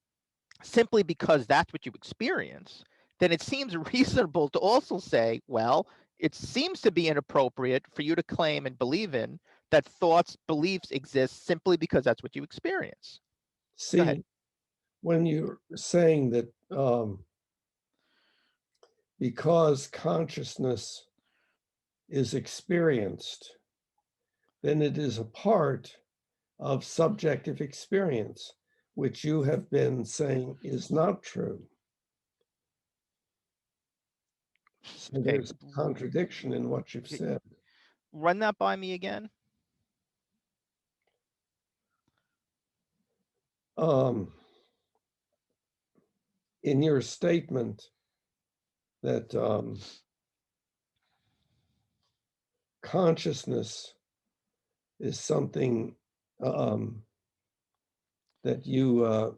S3: simply because that's what you experience, then it seems reasonable to also say, well, it seems to be inappropriate for you to claim and believe in that thoughts, beliefs exist simply because that's what you experience. Go ahead.
S2: See, when you're saying that because consciousness is experienced, then it is a part of subjective experience, which you have been saying is not true. So
S3: Okay,
S2: there's a contradiction in what you've said.
S3: run that by me again.
S2: Um, in your statement that consciousness is something um, that you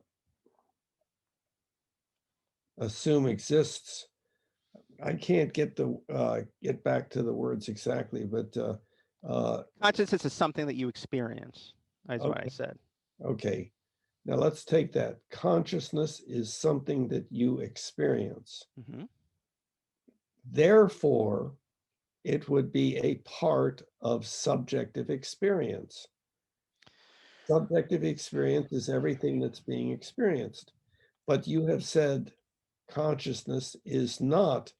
S2: assume exists. I can't get back to the words exactly, but
S3: Consciousness is something that you experience. That's what I
S2: okay,
S3: said.
S2: okay. Now let's take that. Consciousness is something that you experience.
S3: Mm-hmm.
S2: Therefore, it would be a part of subjective experience. Subjective experience is everything that's being experienced. But you have said consciousness is not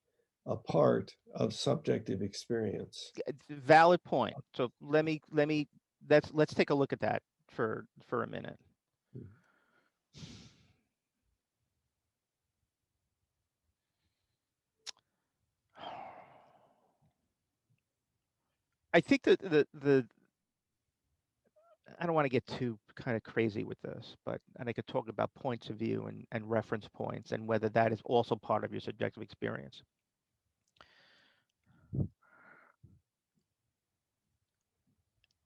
S2: a part of subjective experience.
S3: Valid point. So let me let's take a look at that for a minute. I think that the I don't want to get too kind of crazy with this, but and I could talk about points of view and reference points and whether that is also part of your subjective experience.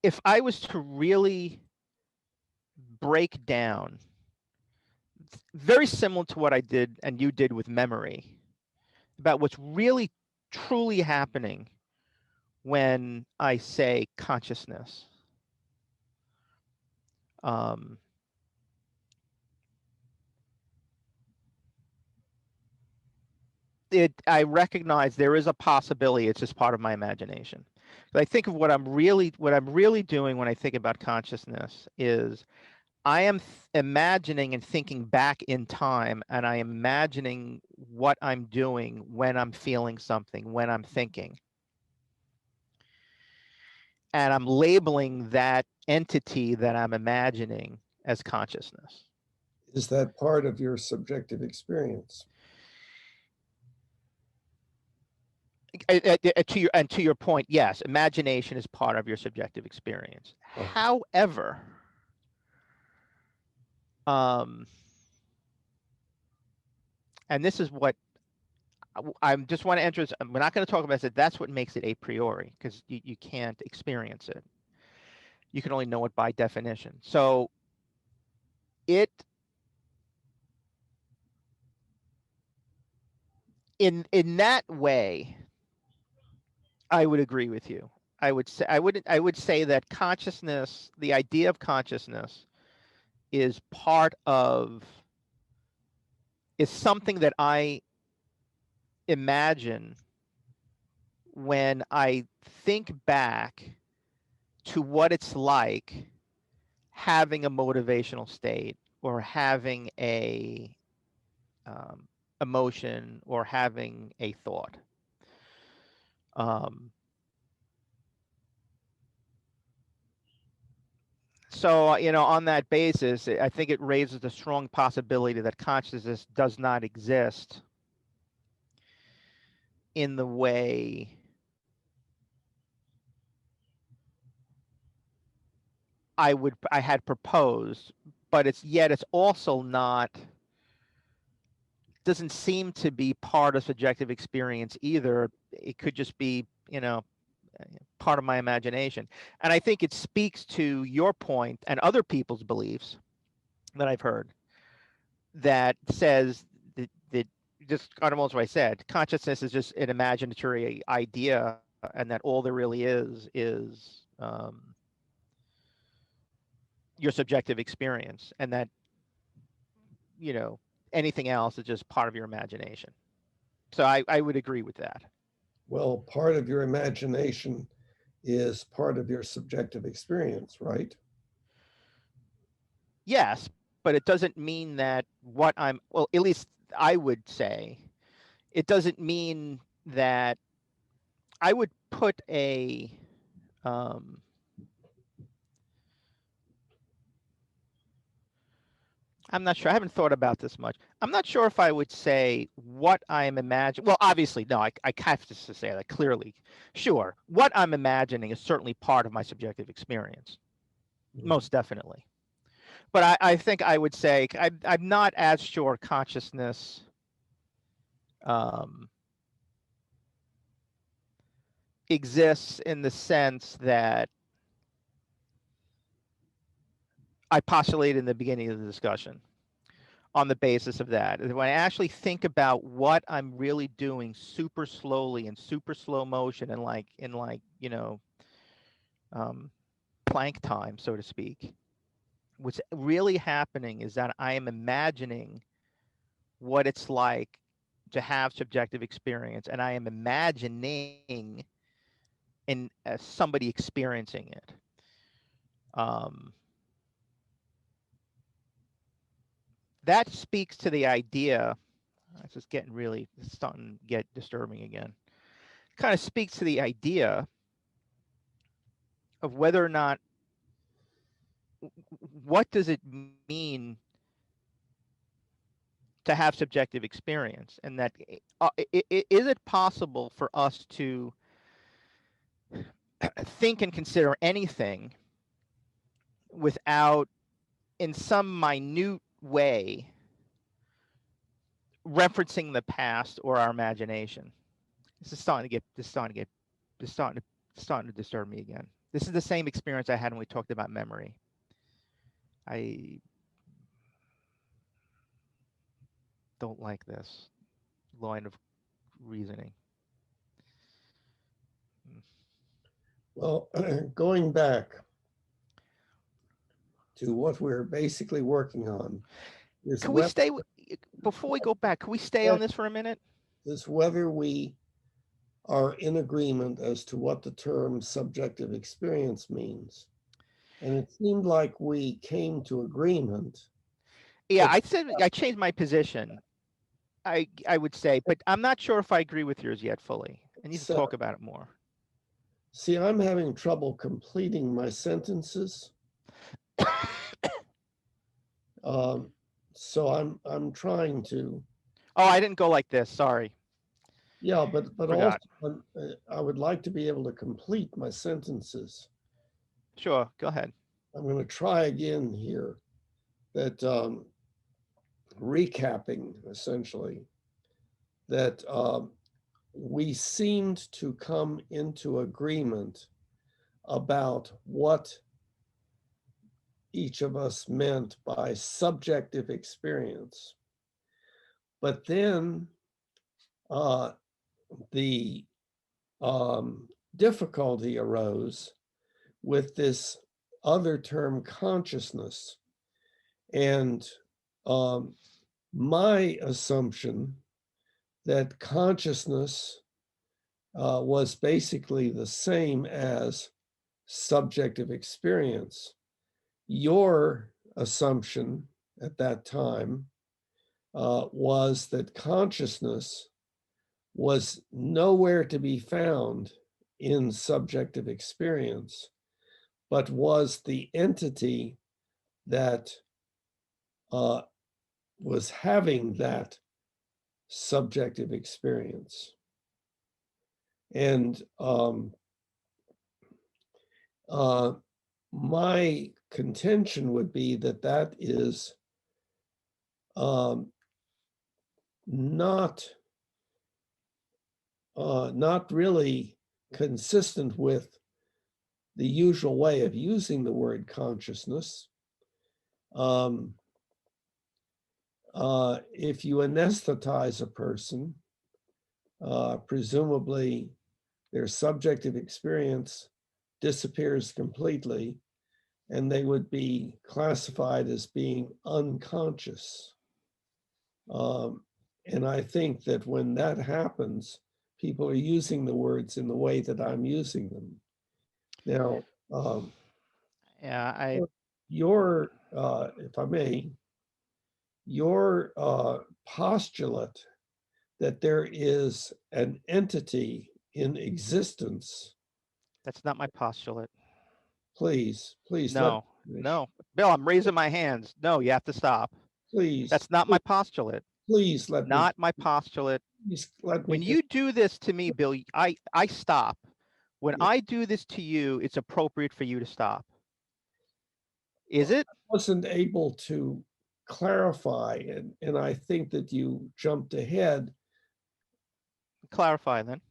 S3: If I was to really break down, very similar to what I did and you did with memory, about what's really truly happening when I say consciousness. Um, I recognize there is a possibility it's just part of my imagination. But I think of what I'm really doing when I think about consciousness is I am imagining and thinking back in time, and I am imagining what I'm doing when I'm feeling something, when I'm thinking, and I'm labeling that entity that I'm imagining as consciousness.
S2: Is that part of your subjective experience?
S3: To your point, yes, imagination is part of your subjective experience.
S2: Uh,
S3: However, um, and this is what I just want to enter. We're not going to talk about it. That's what makes it a priori because you can't experience it. You can only know it by definition. So it in that way, I would agree with you. I would say that consciousness, the idea of consciousness, is part of is something that I imagine when I think back to what it's like having a motivational state or having a um, emotion or having a thought. Um, so, on that basis, I think it raises the strong possibility that consciousness does not exist in the way I had proposed, but it's also not doesn't seem to be part of subjective experience either. It could just be, part of my imagination. And I think it speaks to your point and other people's beliefs that I've heard that says that just almost what I said, consciousness is just an imaginatory idea, and that all there really is your subjective experience, and that you know anything else is just part of your imagination. So I would agree with that.
S2: well, part of your imagination is part of your subjective experience, right?
S3: Yes, but it doesn't mean that what I'm, well, at least I would say, it doesn't mean that I would put um, I'm not sure. I haven't thought about this much. I'm not sure if I would say what I am imagining. Well, obviously, no, I have to say that clearly. Sure. What I'm imagining is certainly part of my subjective experience,
S2: Mm.
S3: most definitely. But I think I would say I'm not as sure consciousness um, exists in the sense that I postulated in the beginning of the discussion on the basis of that. When I actually think about what I'm really doing super slowly and super slow motion and um, plank time, so to speak, what's really happening is that I am imagining what it's like to have subjective experience, and I am imagining in somebody experiencing it. Um, that speaks to the idea. It's just getting really it's starting to get disturbing again. Kind of speaks to the idea of whether or not what does it mean to have subjective experience, and that is it possible for us to think and consider anything without, in some minute way, referencing the past or our imagination? This is starting to get. This is starting to get. This is starting to disturb me again. This is the same experience I had when we talked about memory. I don't like this line of reasoning. Mm.
S2: Well, going back to what we're basically working on is
S3: Can we
S2: whether,
S3: stay before we go back? Can we stay on this for a minute?
S2: is whether we are in agreement as to what the term subjective experience means. And it seemed like we came to agreement
S3: Yeah,
S2: that
S3: I said I changed my position. I would say, but I'm not sure if I agree with yours yet fully. I need to
S2: so.
S3: talk about it more.
S2: See, I'm having trouble completing my sentences. Um, so I'm trying to,
S3: Oh, I didn't go like this. Sorry,
S2: yeah, but also
S3: forgot.
S2: I would like to be able to complete my sentences.
S3: Sure, go ahead.
S2: I'm going to try again here. That recapping essentially that we seemed to come into agreement about what each of us meant by subjective experience. But then uh, the difficulty arose with this other term, consciousness. And um, my assumption that consciousness was basically the same as subjective experience. Your assumption at that time was that consciousness was nowhere to be found in subjective experience, but was the entity that uh, was having that subjective experience. And uh, my contention would be that that is um, not not really consistent with the usual way of using the word consciousness. Um, if you anesthetize a person, presumably their subjective experience disappears completely and they would be classified as being unconscious. Um, and I think that when that happens, people are using the words in the way that I'm using them. Now,
S3: Yeah, I
S2: if I may, your postulate that there is an entity in existence,
S3: that's not my postulate.
S2: please let me
S3: No,
S2: finish.
S3: no, Bill, I'm raising my hands. No, you have to stop.
S2: please,
S3: That's not my postulate.
S2: please let me,
S3: Not my postulate.
S2: please let me
S3: When
S2: get,
S3: you do this to me, Bill, I stop. When
S2: yeah,
S3: I do this to you, it's appropriate for you to stop. Is
S2: well,
S3: it?
S2: I wasn't able to clarify, and I think that you jumped ahead.
S3: Clarify then.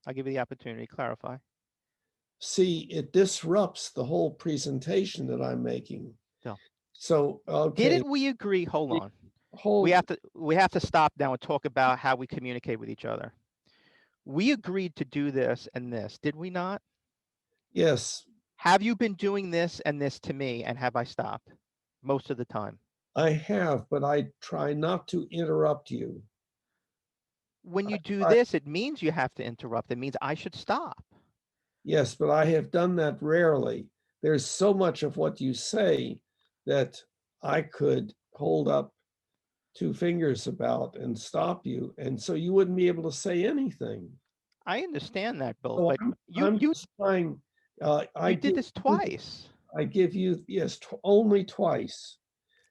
S3: I'll give you the opportunity to clarify.
S2: See, it disrupts the whole presentation that I'm making.
S3: Bill,
S2: So, okay,
S3: didn't we agree? Hold on.
S2: hold,
S3: We have to stop now and talk about how we communicate with each other. We agreed to do this and this, did we not?
S2: yes,
S3: Have you been doing this and this to me, and have I stopped most of the time?
S2: I have, but I try not to interrupt you.
S3: When you do
S2: I,
S3: this, it means you have to interrupt. It means I should stop.
S2: yes, but I have done that rarely. There's so much of what you say that I could hold up two fingers about and stop you, and so you wouldn't be able to say anything.
S3: I understand that, Bill,
S2: So
S3: but you
S2: I'm
S3: you
S2: just trying.
S3: you did this twice.
S2: I give you, yes, only twice,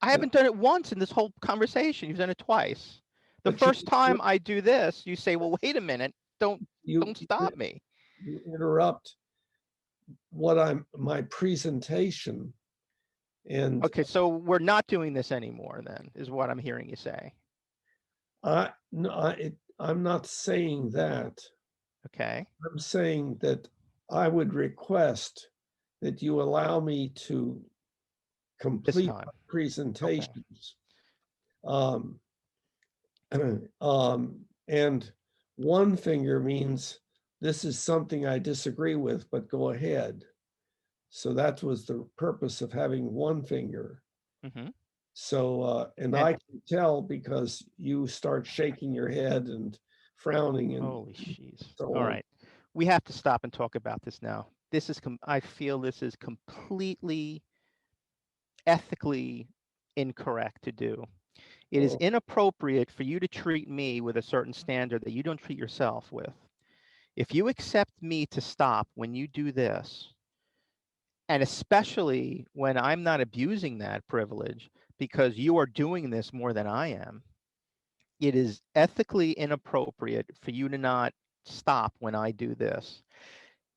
S3: I
S2: and
S3: haven't done it once in this whole conversation. You've done it twice. The
S2: but
S3: first time I do this, you say, "Well, wait a minute. Don't
S2: you
S3: don't stop me."
S2: you interrupt what my presentation, and
S3: Okay, so we're not doing this anymore then, is what I'm hearing you say.
S2: I no, I'm not saying that.
S3: Okay.
S2: I'm saying that I would request that you allow me to
S3: This
S2: complete
S3: time.
S2: my
S3: Okay.
S2: presentations. Um, and one finger means this is something I disagree with, but go ahead. So that was the purpose of having one finger.
S3: Mhm.
S2: So, and
S3: And
S2: I can tell because you start shaking your head and frowning and
S3: holy jeez.
S2: so
S3: All
S2: on.
S3: right. We have to stop and talk about this now. This is I feel this is completely ethically incorrect to do. It is
S2: Oh,
S3: inappropriate for you to treat me with a certain standard that you don't treat yourself with. If you accept me to stop when you do this, and especially when I'm not abusing that privilege because you are doing this more than I am, it is ethically inappropriate for you to not stop when I do this.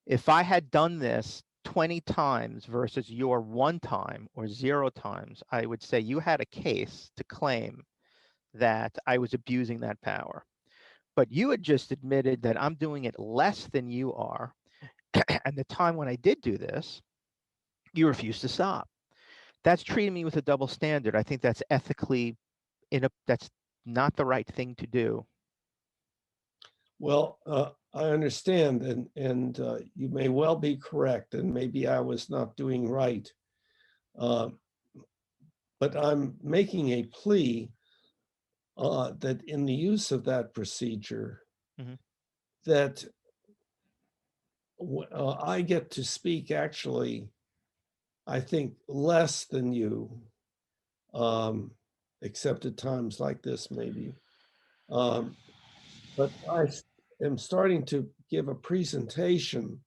S3: If I had done this 20 times versus your one time or 0 times, I would say you had a case to claim that I was abusing that power. But you had just admitted that I'm doing it less than you are. And the time when I did do this, you refused to stop. That's treating me with a double standard. I think that's ethically that's not the right thing to do.
S2: well, I understand, and you may well be correct, and maybe I was not doing right. Uh, but I'm making a plea that in the use of that procedure,
S3: Mhm.
S2: that I get to speak actually, I think, less than you, um, except at times like this, maybe. Um, but am starting to give a presentation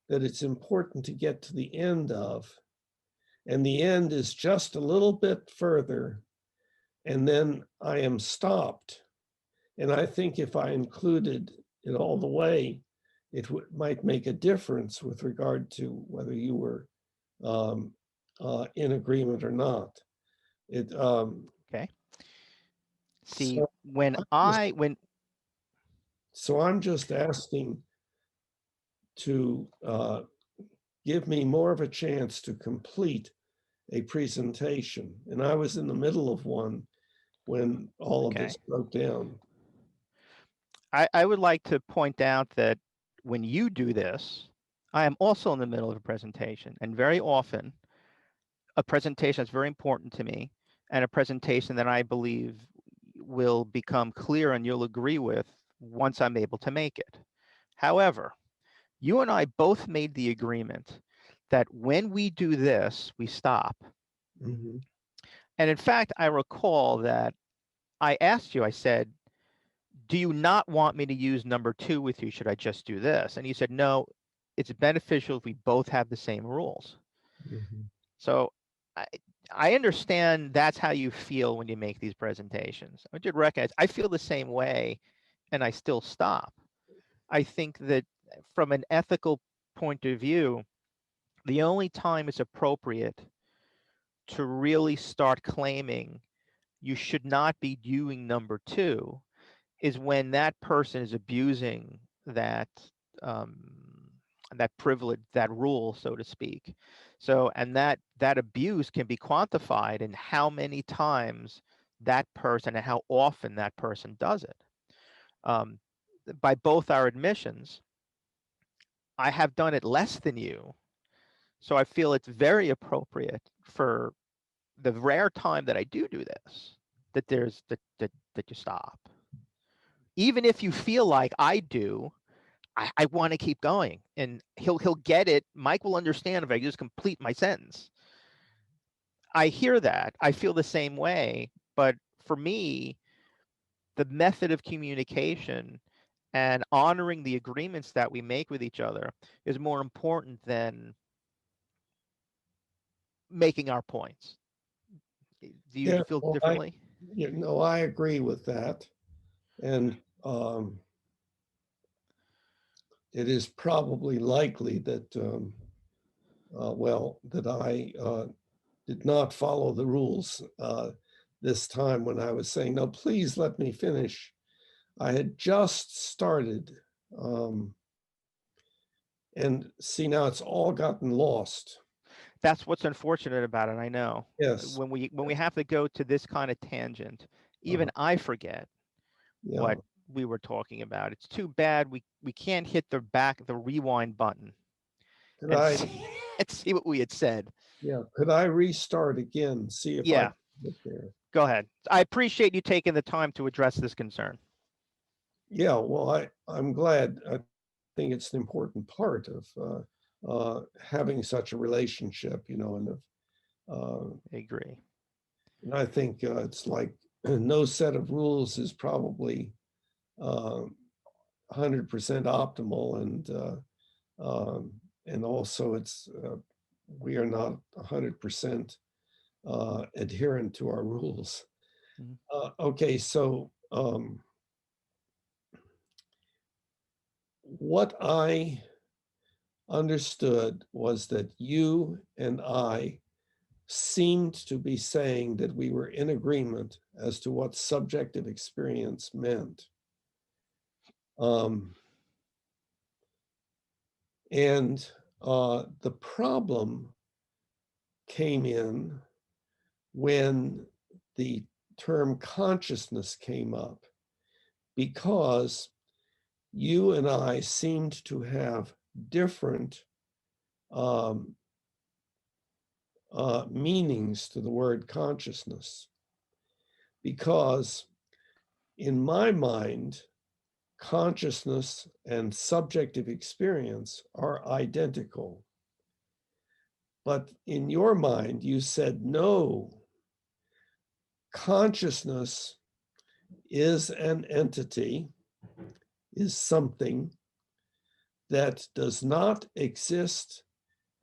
S2: that it's important to get to the end of. And the end is just a little bit further, and then I am stopped. And I think if I included it all the way, it might make a difference with regard to whether you were um, in agreement or not. It
S3: Okay. See,
S2: so
S3: when
S2: I'm just,
S3: I when
S2: so I'm just asking to give me more of a chance to complete a presentation, and I was in the middle of one when all of
S3: okay,
S2: this broke down.
S3: I would like to point out that when you do this, I am also in the middle of a presentation, and very often a presentation that's very important to me, and a presentation that I believe will become clear and you'll agree with once I'm able to make it. However, you and I both made the agreement that when we do this, we stop.
S2: Mhm.
S3: And in fact, I recall that I asked you, I said, do you not want me to use number 2 with you? Should I just do this? And you said, no, it's beneficial if we both have the same rules.
S2: Mhm.
S3: So I, I understand that's how you feel when you make these presentations. I did recognize I feel the same way, and I still stop. I think that from an ethical point of view, the only time it's appropriate to really start claiming you should not be doing number two is when that person is abusing that um, that privilege, that rule, so to speak. So, and that abuse can be quantified in how many times that person and how often that person does it. Um, by both our admissions, I have done it less than you, so I feel it's very appropriate for the rare time that I do this, that that you stop. Even if you feel like I do, I want to keep going, and he'll get it. Mike will understand if I just complete my sentence. I hear that. I feel the same way, but for me, the method of communication and honoring the agreements that we make with each other is more important than making our points. Do you
S2: Yeah,
S3: feel
S2: well,
S3: differently?
S2: I agree with that. And it is probably likely that, that I did not follow the rules this time when I was saying, no, please let me finish. I had just started. Um, and see, now it's all gotten lost.
S3: That's what's unfortunate about it. I know
S2: Yes.
S3: when we have to go to this kind of tangent,
S2: Uh,
S3: even I forget
S2: yeah.
S3: what we were talking about. It's too bad we can't hit the rewind button
S2: Could
S3: and
S2: I,
S3: see, and see what we had said.
S2: yeah, could I restart again, see if I
S3: Yeah,
S2: can get there?
S3: go ahead. I appreciate you taking the time to address this concern.
S2: Yeah, well, I'm glad. I think it's an important part of having such a relationship,
S3: I agree.
S2: and I think it's like no set of rules is probably 100% optimal, and also it's we are not 100% adherent to our rules.
S3: Mhm.
S2: Okay, so what I understood was that you and I seemed to be saying that we were in agreement as to what subjective experience meant. Um, and the problem came in when the term consciousness came up, because you and I seemed to have different um, meanings to the word consciousness. Because in my mind, consciousness and subjective experience are identical. But in your mind, you said, no, consciousness is an entity, is something that does not exist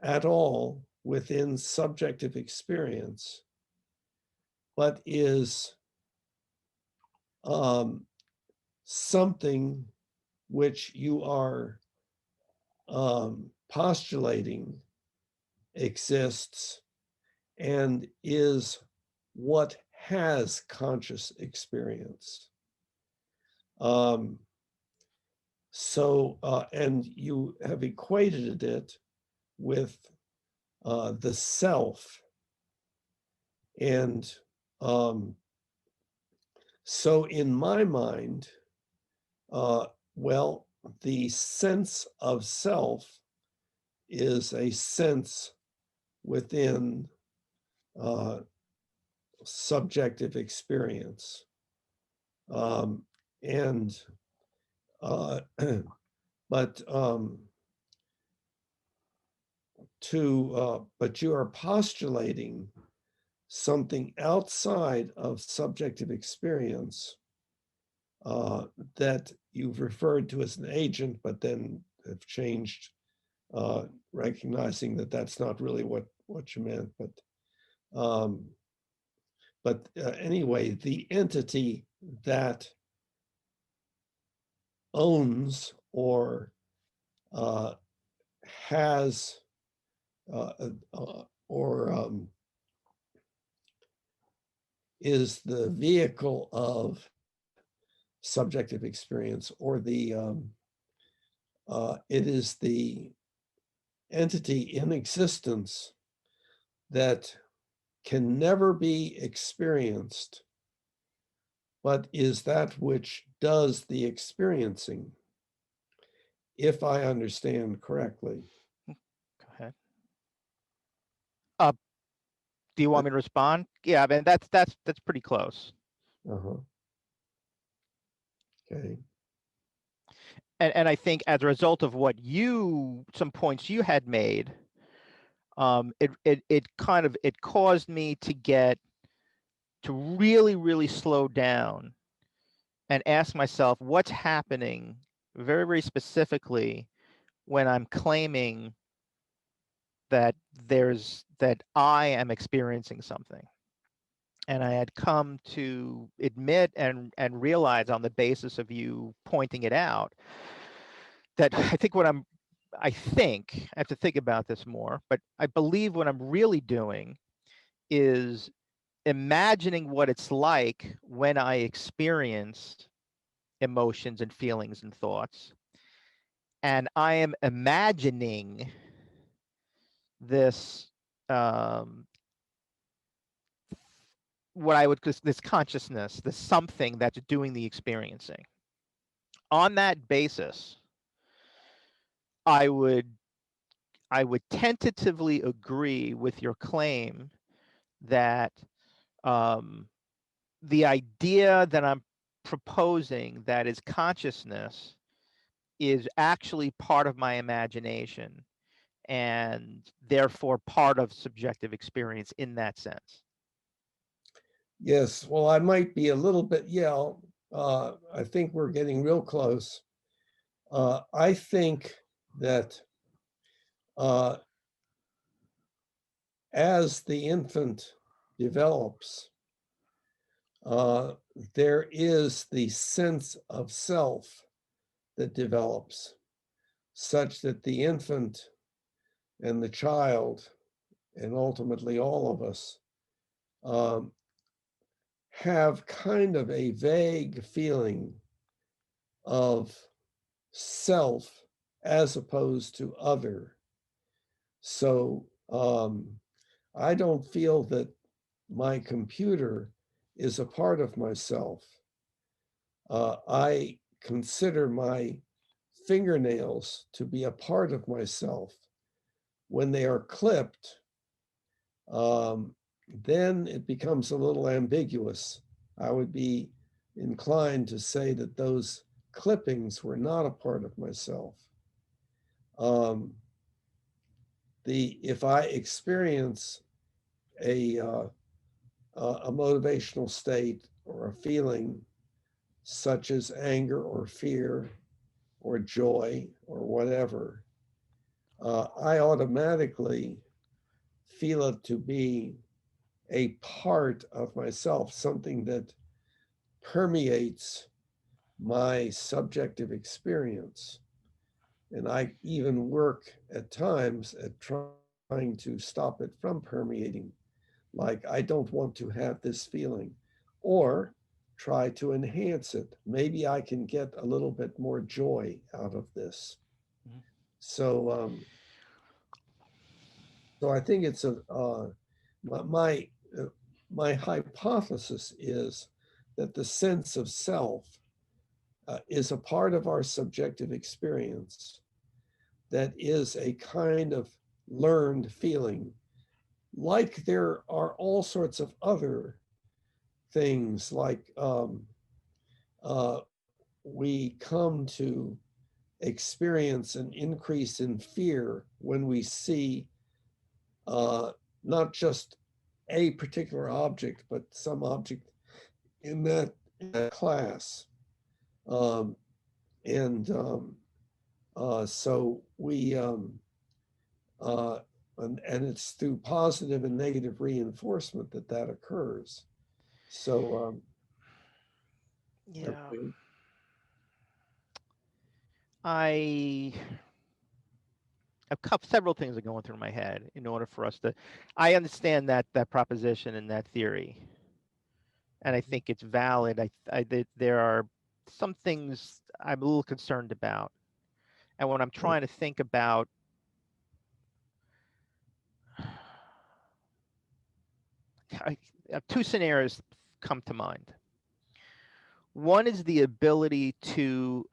S2: at all within subjective experience, but is something which you are postulating exists and is what has conscious experience. Um, and you have equated it with the self. And so in my mind, uh, well, the sense of self is a sense within uh, subjective experience. Um, and but but you are postulating something outside of subjective experience uh, that you've referred to as an agent, but then have changed, recognizing that that's not really what you meant. But Um, but anyway, the entity that owns or uh, has or is the vehicle of subjective experience, or it is the entity in existence that can never be experienced, but is that which does the experiencing, if I understand correctly.
S3: Go ahead. Uh, do you want me to respond? Yeah, I mean that's pretty close.
S2: Uh-huh. Okay.
S3: And I think as a result of some points you had made, it kind of it caused me to really really slow down and ask myself what's happening very very specifically when I'm claiming that I am experiencing something. And I had come to admit and realize on the basis of you pointing it out that I have to think about this more, but I believe what I'm really doing is imagining what it's like when I experience emotions and feelings and thoughts. And I am imagining this, um, what I would this consciousness, this something that's doing the experiencing. On that basis, I would I would tentatively agree with your claim that um, the idea that I'm proposing, that is consciousness, is actually part of my imagination and therefore part of subjective experience in that sense.
S2: Yes, well, I might be a little bit, yeah, I think we're getting real close. I think that uh, as the infant develops, uh, there is the sense of self that develops, such that the infant and the child, and ultimately all of us, um, have kind of a vague feeling of self as opposed to other. So I don't feel that my computer is a part of myself. I consider my fingernails to be a part of myself. When they are clipped, um, then it becomes a little ambiguous. I would be inclined to say that those clippings were not a part of myself. Um, if I experience a a motivational state or a feeling such as anger or fear or joy or whatever, I automatically feel it to be a part of myself, something that permeates my subjective experience. And I even work at times at trying to stop it from permeating. Like, I don't want to have this feeling, or try to enhance it. Maybe I can get a little bit more joy out of this.
S3: Mhm.
S2: So I think it's my uh, my hypothesis is that the sense of self is a part of our subjective experience that is a kind of learned feeling. Like there are all sorts of other things, like uh, we come to experience an increase in fear when we see uh, not just a particular object, but some object in that class. Um, and so we, uh, and it's through positive and negative reinforcement that occurs. So,
S3: Yeah.
S2: okay.
S3: I several things are going through my head in order for us to. I understand that proposition and that theory, and I think it's valid. There are some things I'm a little concerned about, and when I'm trying to think about, two scenarios come to mind. One is the ability to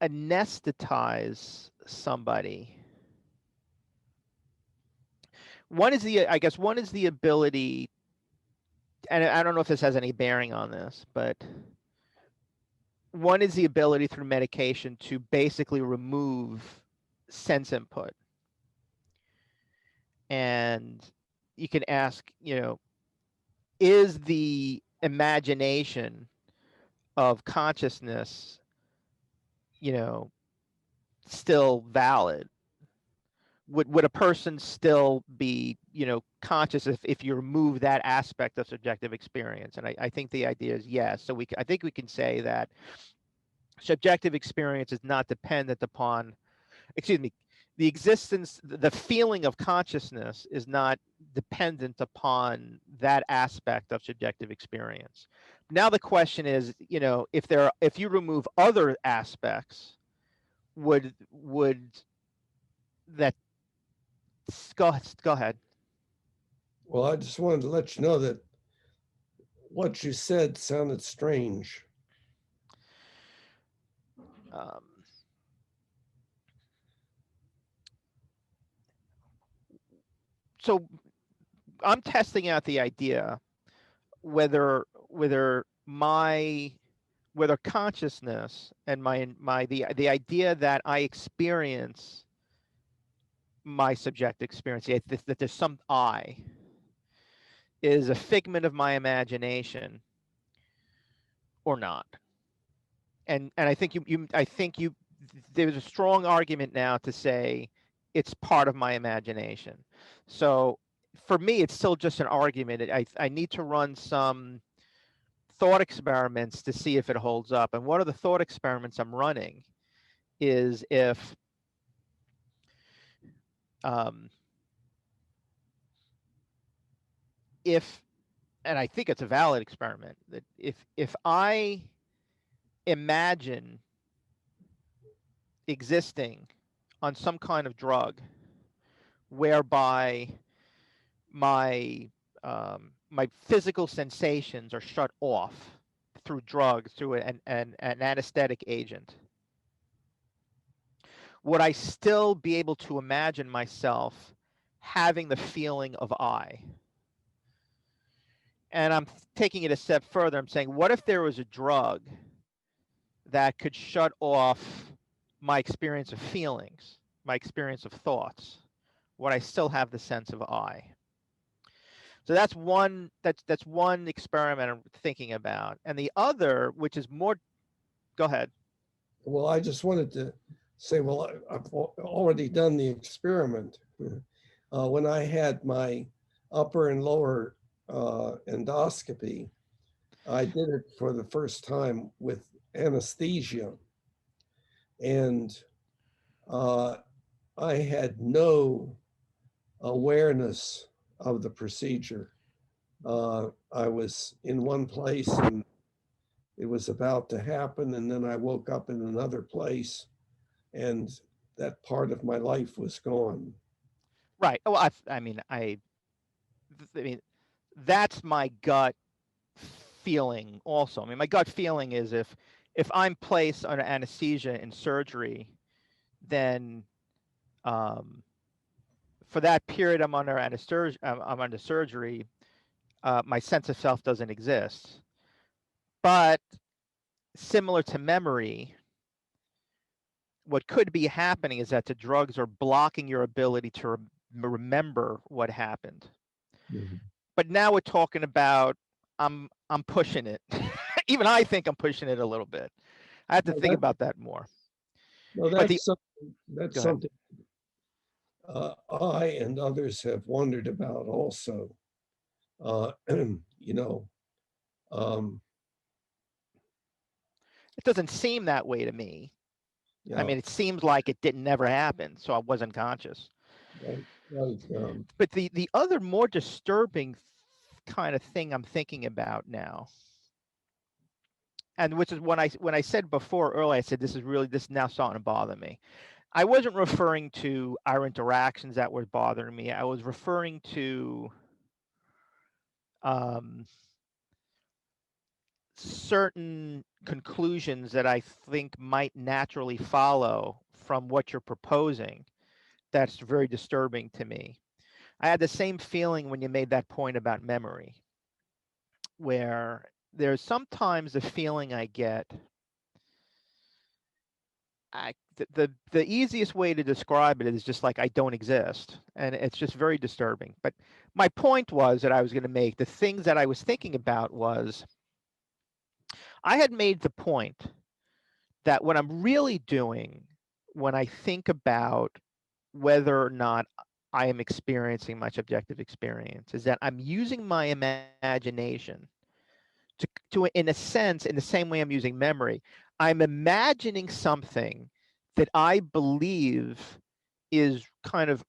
S3: anesthetize somebody. One is the ability, and I don't know if this has any bearing on this, but one is the ability through medication to basically remove sense input. And you can ask, is the imagination of consciousness, still valid? Would a person still be, conscious if you remove that aspect of subjective experience? And I think the idea is yes. So I think we can say that subjective experience is not dependent upon, excuse me, the feeling of consciousness is not dependent upon that aspect of subjective experience. Now the question is, if you remove other aspects, would that go ahead.
S2: Well, I just wanted to let you know that what you said sounded strange.
S3: Um, so I'm testing out the idea whether consciousness and the idea that I experience my subjective experience, that there's some I, is a figment of my imagination or not. And I think you there's a strong argument now to say it's part of my imagination. So for me, it's still just an argument. I need to run some thought experiments to see if it holds up. And one of the thought experiments I'm running is um, if, and I think it's a valid experiment, that if I imagine existing on some kind of drug whereby my physical sensations are shut off through drugs, through an anesthetic agent, would I still be able to imagine myself having the feeling of I? And I'm taking it a step further. I'm saying, what if there was a drug that could shut off my experience of feelings, my experience of thoughts? Would I still have the sense of I? So that's one experiment I'm thinking about. And the other, which is more, go ahead.
S2: Well, I just wanted to say, well, I've already done the experiment. When I had my upper and lower endoscopy, I did it for the first time with anesthesia. And uh, I had no awareness of the procedure. I was in one place and it was about to happen, and then I woke up in another place, and that part of my life was gone.
S3: Right. Well, I mean, that's my gut feeling also. I mean, my gut feeling is if I'm placed under anesthesia in surgery, then um, for that period I'm under anesthesia, I'm under surgery, my sense of self doesn't exist. But similar to memory, what could be happening is that the drugs are blocking your ability to remember what happened.
S2: Mhm.
S3: But now we're talking about I'm pushing it. Even I think I'm pushing it a little bit. I have to
S2: No,
S3: think about that more.
S2: no,
S3: But the
S2: that's
S3: go ahead.
S2: something I and others have wondered about also. You know, um,
S3: It doesn't seem that way to me. I
S2: yeah,
S3: mean, it seems like it didn't never happen, so I wasn't conscious.
S2: right, right.
S3: But the other more disturbing kind of thing I'm thinking about now, and which is when I said before earlier, I said this is now starting to bother me. I wasn't referring to our interactions that were bothering me. I was referring to um, certain conclusions that I think might naturally follow from what you're proposing. That's very disturbing to me. I had the same feeling when you made that point about memory, where there's sometimes a feeling I get. The easiest way to describe it is just like I don't exist, and it's just very disturbing. But my point was that I was going to make the things that I was thinking about was I had made the point that what I'm really doing when I think about whether or not I am experiencing my subjective experience is that I'm using my imagination to in a sense, in the same way I'm using memory, I'm imagining something that I believe is kind of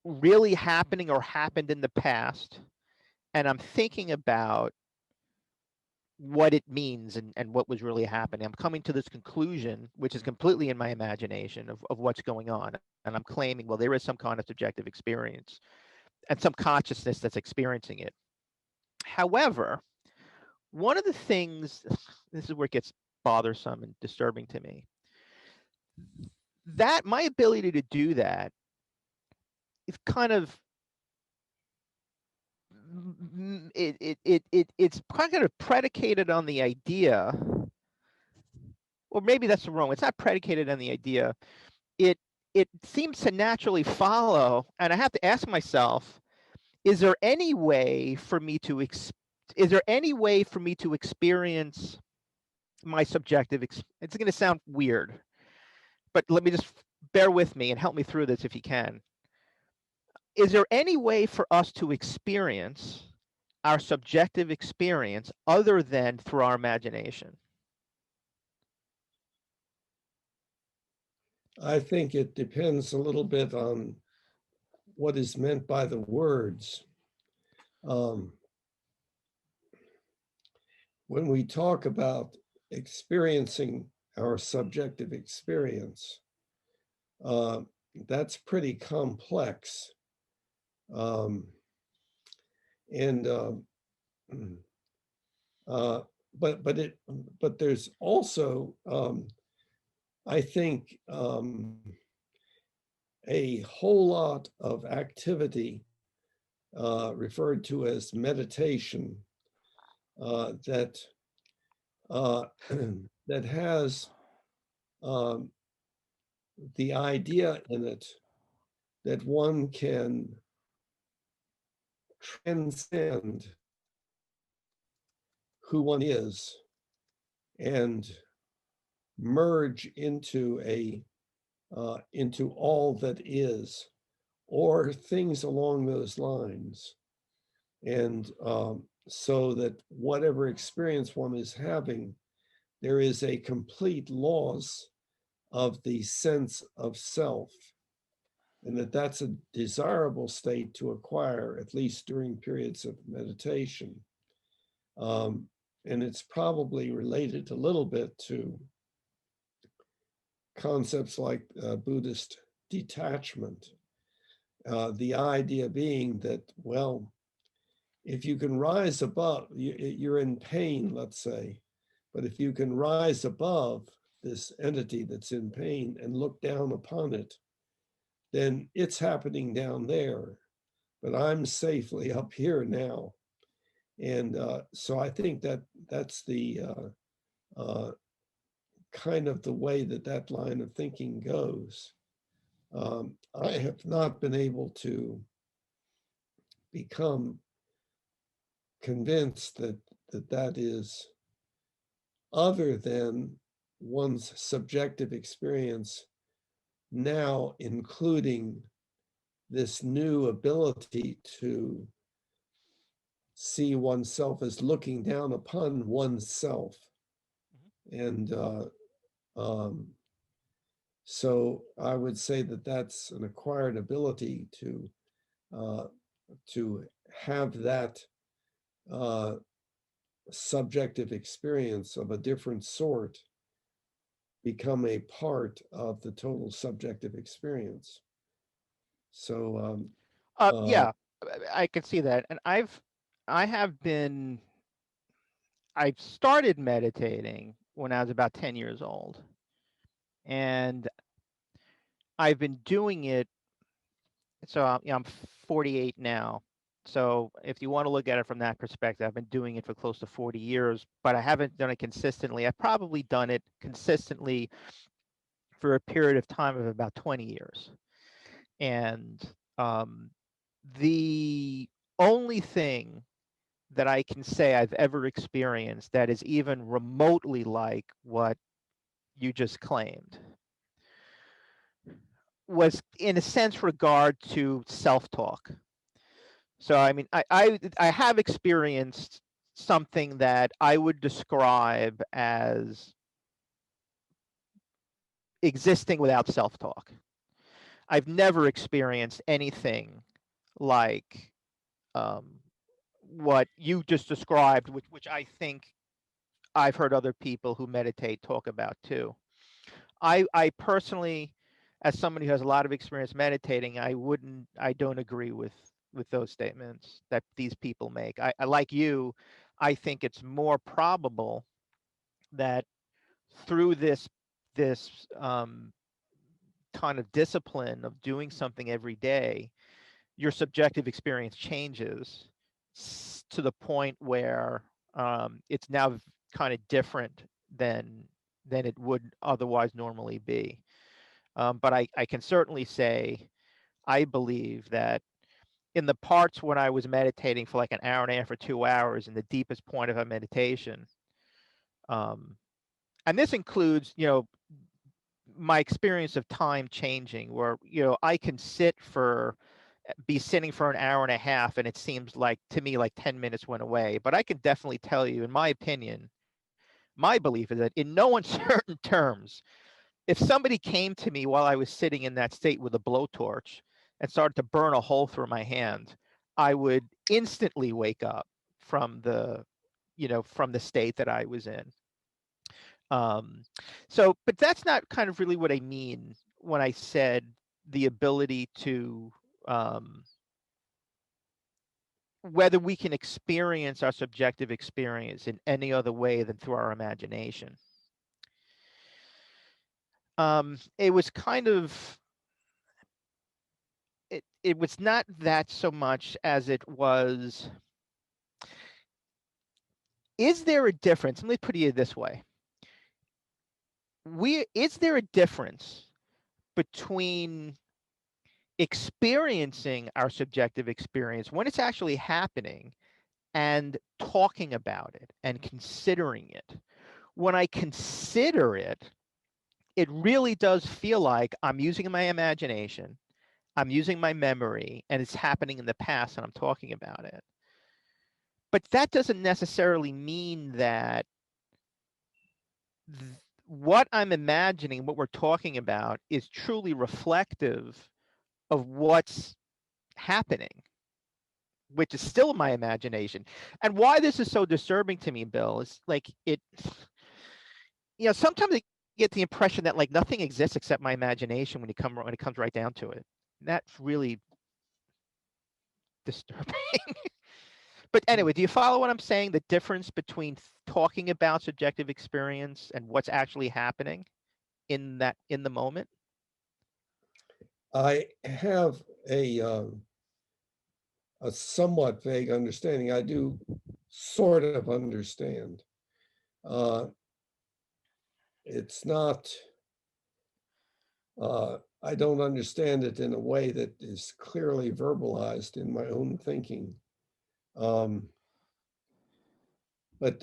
S3: really happening or happened in the past. And I'm thinking about what it means and what was really happening. I'm coming to this conclusion, which is completely in my imagination of what's going on. And I'm claiming, well, there is some kind of subjective experience and some consciousness that's experiencing it. However, one of the things, this is where it gets bothersome and disturbing to me, that my ability to do that is kind of it's kind of predicated on the idea, or maybe that's wrong. It's not predicated on the idea. It it seems to naturally follow, and I have to ask myself: Is there any way for me to is there any way for me to experience my subjective? It's going to sound weird, but let me just bear with me and help me through this if you can. Is there any way for us to experience our subjective experience other than through our imagination?
S2: I think it depends a little bit on what is meant by the words. Um, when we talk about experiencing our subjective experience, uh, that's pretty complex. Um, and uh, but it but there's also I think a whole lot of activity referred to as meditation that that has um, the idea in it that one can transcend who one is and merge into all that is, or things along those lines, and so that whatever experience one is having, there is a complete loss of the sense of self, and that that's a desirable state to acquire, at least during periods of meditation. Um, and it's probably related a little bit to concepts like Buddhist detachment. The idea being that, well, if you can rise above, you're in pain, let's say, but if you can rise above this entity that's in pain and look down upon it, then it's happening down there, but I'm safely up here now. And so I think that that's the kind of the way that that line of thinking goes. I have not been able to become convinced that is other than one's subjective experience, now including this new ability to see oneself as looking down upon oneself. And um, so I would say that that's an acquired ability uh, to have that uh, subjective experience of a different sort become a part of the total subjective experience. So
S3: Yeah, I can see that, and I have been I've started meditating when I was about 10 years old, and I've been doing it. So I'm 48 now. So if you want to look at it from that perspective, I've been doing it for close to 40 years, but I haven't done it consistently. I've probably done it consistently for a period of time of about 20 years. And um, the only thing that I can say I've ever experienced that is even remotely like what you just claimed was, in a sense, regard to self-talk. So I mean, I have experienced something that I would describe as existing without self-talk. I've never experienced anything like um, what you just described, which I think I've heard other people who meditate talk about too. I personally, as somebody who has a lot of experience meditating, I don't agree with those statements that these people make. I like you, I think it's more probable that through this kind of discipline of doing something every day, your subjective experience changes to the point where it's now kind of different than it would otherwise normally be. But I can certainly say I believe that in the parts when I was meditating for like an hour and a half or 2 hours in the deepest point of a meditation, um, and this includes, my experience of time changing, where I can be sitting for an hour and a half, and it seems like to me like 10 minutes went away. But I can definitely tell you, in my opinion, my belief is that in no uncertain terms, if somebody came to me while I was sitting in that state with a blowtorch and started to burn a hole through my hand, I would instantly wake up from the state that I was in. Um, but that's not kind of really what I mean when I said the ability to, um, whether we can experience our subjective experience in any other way than through our imagination. It was kind of it was not that so much as it was, is there a difference? Let me put it this way. Is there a difference between experiencing our subjective experience when it's actually happening and talking about it and considering it? When I consider it, it really does feel like I'm using my imagination, I'm using my memory, and it's happening in the past and I'm talking about it. But that doesn't necessarily mean that what I'm imagining, what we're talking about, is truly reflective of what's happening, which is still my imagination. And why this is so disturbing to me, Bill, is like sometimes I get the impression that like nothing exists except my imagination when it comes right down to it. And that's really disturbing. But anyway, do you follow what I'm saying? The difference between talking about subjective experience and what's actually happening in the moment?
S2: I have a somewhat vague understanding. I do sort of understand. Uh, it's not, I don't understand it in a way that is clearly verbalized in my own thinking. Um, but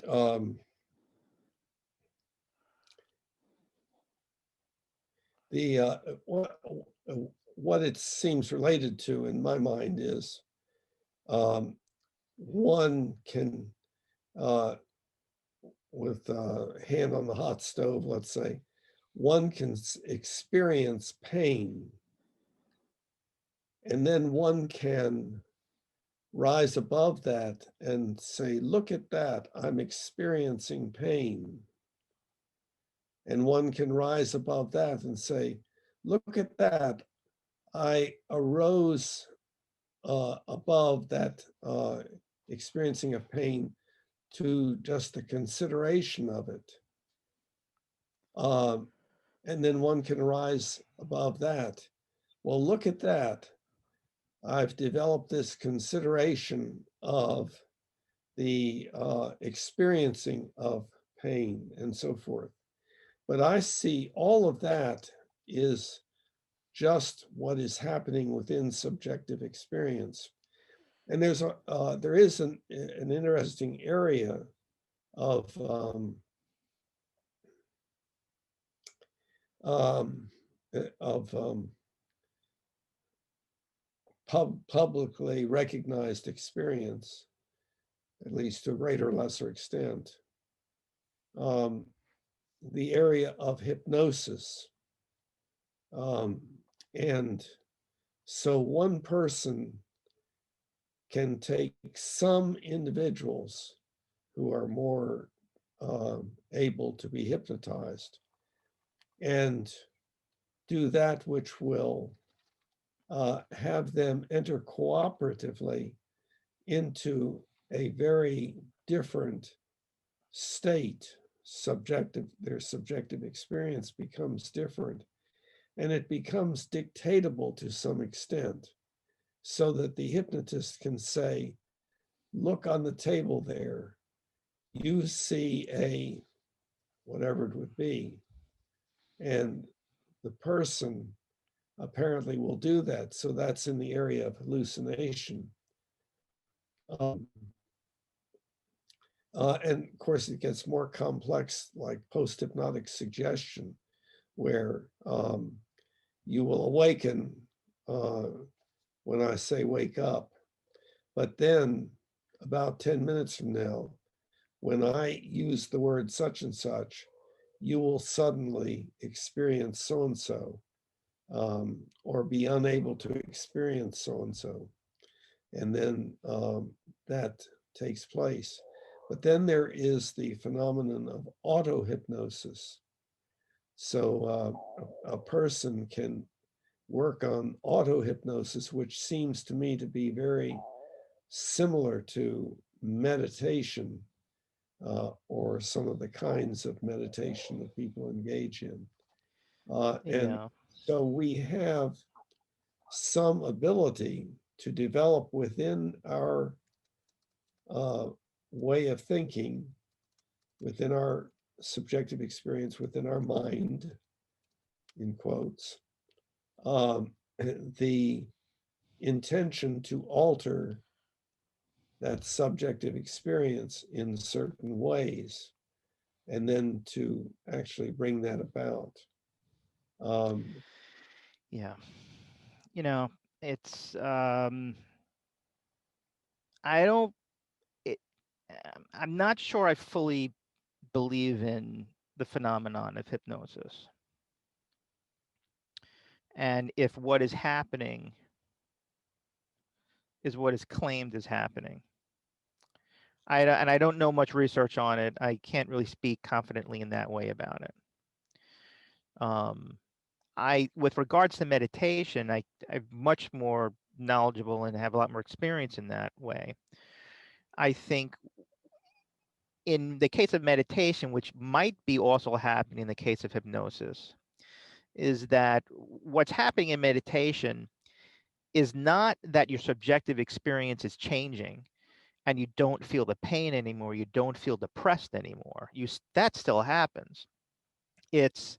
S2: the what it seems related to in my mind is one can, with a hand on the hot stove, let's say, one can experience pain, and then one can rise above that and say, look at that, I'm experiencing pain. And one can rise above that and say, look at that, I arose above that experiencing of pain to just the consideration of it. And then one can rise above that. Well, look at that. I've developed this consideration of the experiencing of pain and so forth. But I see all of that is just what is happening within subjective experience. And there is an interesting area of um, publicly recognized experience, at least to a greater or lesser extent, the area of hypnosis. And so one person can take some individuals who are more able to be hypnotized and do that which will have them enter cooperatively into a very different state. Their subjective experience becomes different, and it becomes dictatable to some extent, so that the hypnotist can say, look on the table there, you see a whatever it would be, and the person apparently will do that. So that's in the area of hallucination. And of course, it gets more complex, like post-hypnotic suggestion, where you will awaken when I say wake up. But then about 10 minutes from now, when I use the word such and such, you will suddenly experience so-and-so, or be unable to experience so-and-so. And then that takes place. But then there is the phenomenon of auto-hypnosis. So a person can work on auto-hypnosis, which seems to me to be very similar to meditation, or some of the kinds of meditation that people engage in. And so we have some ability to develop within our way of thinking, within our subjective experience, within our mind, in quotes, the intention to alter that subjective experience in certain ways, and then to actually bring that about.
S3: Yeah. It's I'm not sure I fully believe in the phenomenon of hypnosis. And if what is happening is what is claimed is happening. And I don't know much research on it. I can't really speak confidently in that way about it. With regards to meditation, I'm much more knowledgeable and have a lot more experience in that way. I think in the case of meditation, which might be also happening in the case of hypnosis, is that what's happening in meditation is not that your subjective experience is changing and you don't feel the pain anymore, you don't feel depressed anymore. That still happens. It's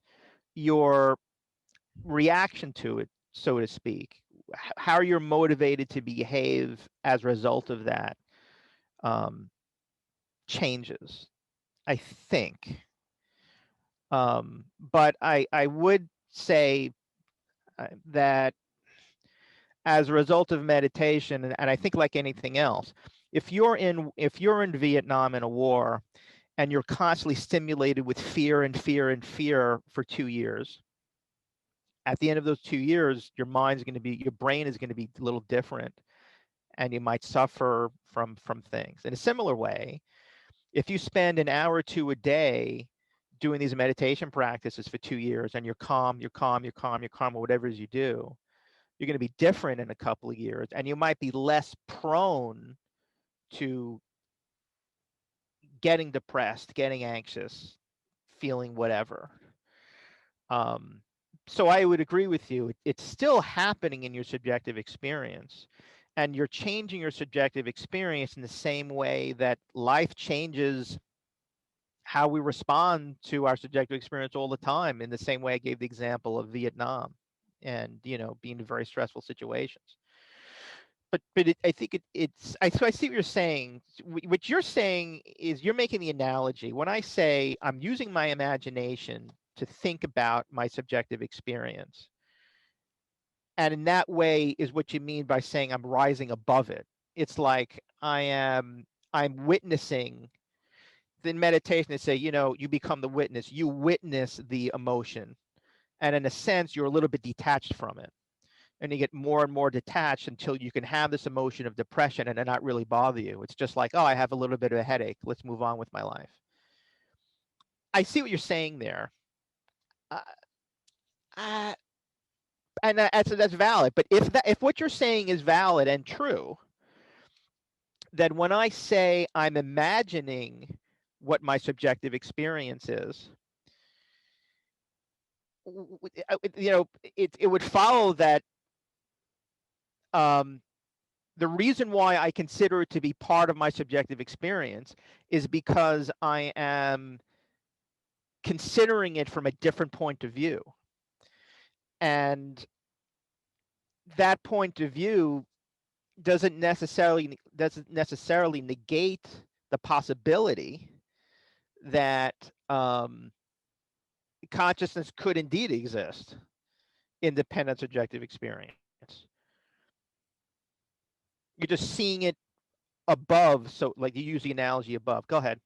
S3: your reaction to it, so to speak, how you're motivated to behave as a result of that changes, I think. But I would say that as a result of meditation, and I think like anything else, if you're in Vietnam in a war and you're constantly stimulated with fear and fear and fear for 2 years, at the end of those 2 years, your brain is going to be a little different, and you might suffer from things. In a similar way, if you spend an hour or two a day doing these meditation practices for 2 years and you're calm, or whatever it is you do, you're going to be different in a couple of years, and you might be less prone to getting depressed, getting anxious, feeling whatever. Um, so I would agree with you. It's still happening in your subjective experience, and you're changing your subjective experience in the same way that life changes how we respond to our subjective experience all the time, in the same way I gave the example of Vietnam and, being in very stressful situations. But I think so I see what you're saying. What you're saying is you're making the analogy. When I say I'm using my imagination to think about my subjective experience, and in that way is what you mean by saying I'm rising above it. It's like I'm witnessing. In meditation, they say, you become the witness. You witness the emotion, and in a sense, you're a little bit detached from it, and you get more and more detached until you can have this emotion of depression and it not really bother you. It's just like, oh, I have a little bit of a headache. Let's move on with my life. I see what you're saying there. Uh, uh, and that's valid. But if what you're saying is valid and true, then when I say I'm imagining what my subjective experience is, it would follow that um, the reason why I consider it to be part of my subjective experience is because I am considering it from a different point of view. And that point of view doesn't necessarily negate the possibility that consciousness could indeed exist independent subjective experience. You're just seeing it above. So like you use the analogy above. Go ahead.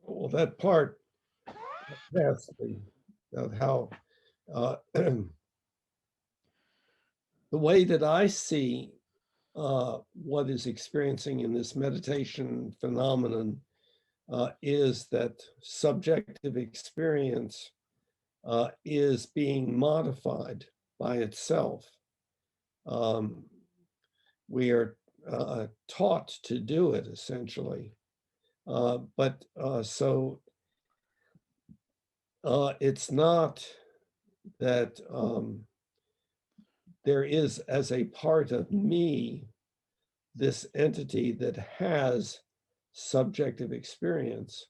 S2: Well, that part vastly of how the way that I see what is experiencing in this meditation phenomenon is that subjective experience is being modified by itself. We are taught to do it essentially. But so it's not that there is, as a part of me, this entity that has subjective experience.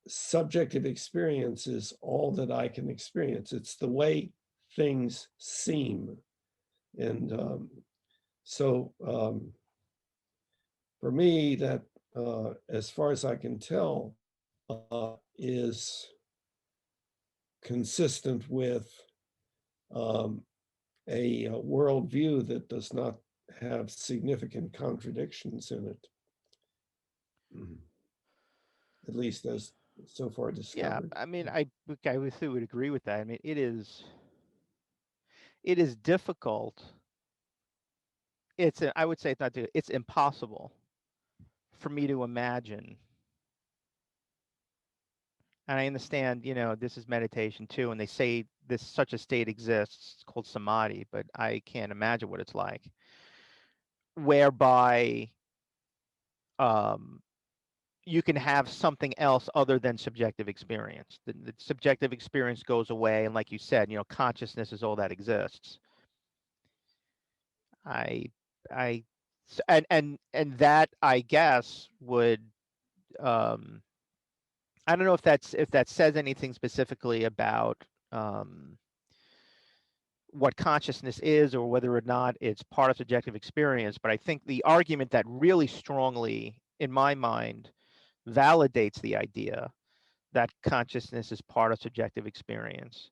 S2: Subjective experience is all that I can experience. It's the way things seem. And so for me, that as far as I can tell, is consistent with a worldview that does not have significant contradictions in it, at least as so far
S3: Yeah,
S2: discovered.
S3: I mean, I would agree with that. I mean, it is difficult. I would say it's impossible for me to imagine. And I understand, this is meditation too, and they say this such a state exists. It's called samadhi, but I can't imagine what it's like, whereby um, you can have something else other than subjective experience. The subjective experience goes away, and like you said, consciousness is all that exists. I, I, and that I guess would. Um, I don't know if that says anything specifically about what consciousness is, or whether or not it's part of subjective experience. But I think the argument that really strongly, in my mind, validates the idea that consciousness is part of subjective experience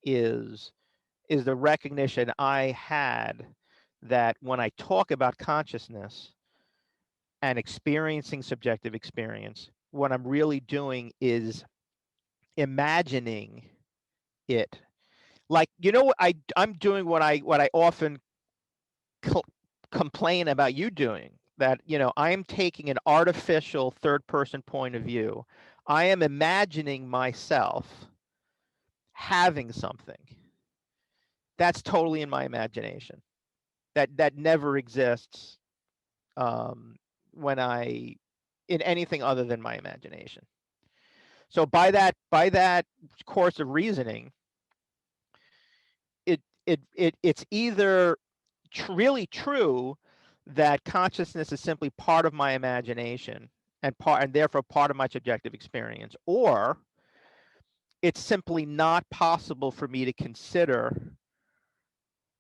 S3: is the recognition I had that when I talk about consciousness and experiencing subjective experience, what I'm really doing is imagining it. Like, what I'm doing, what I often complain about you doing, that I am taking an artificial third person point of view. I am imagining myself having something that's totally in my imagination, that never exists, um, when I in anything other than my imagination. So by that course of reasoning, it's either really true that consciousness is simply part of my imagination and therefore part of my subjective experience, or it's simply not possible for me to consider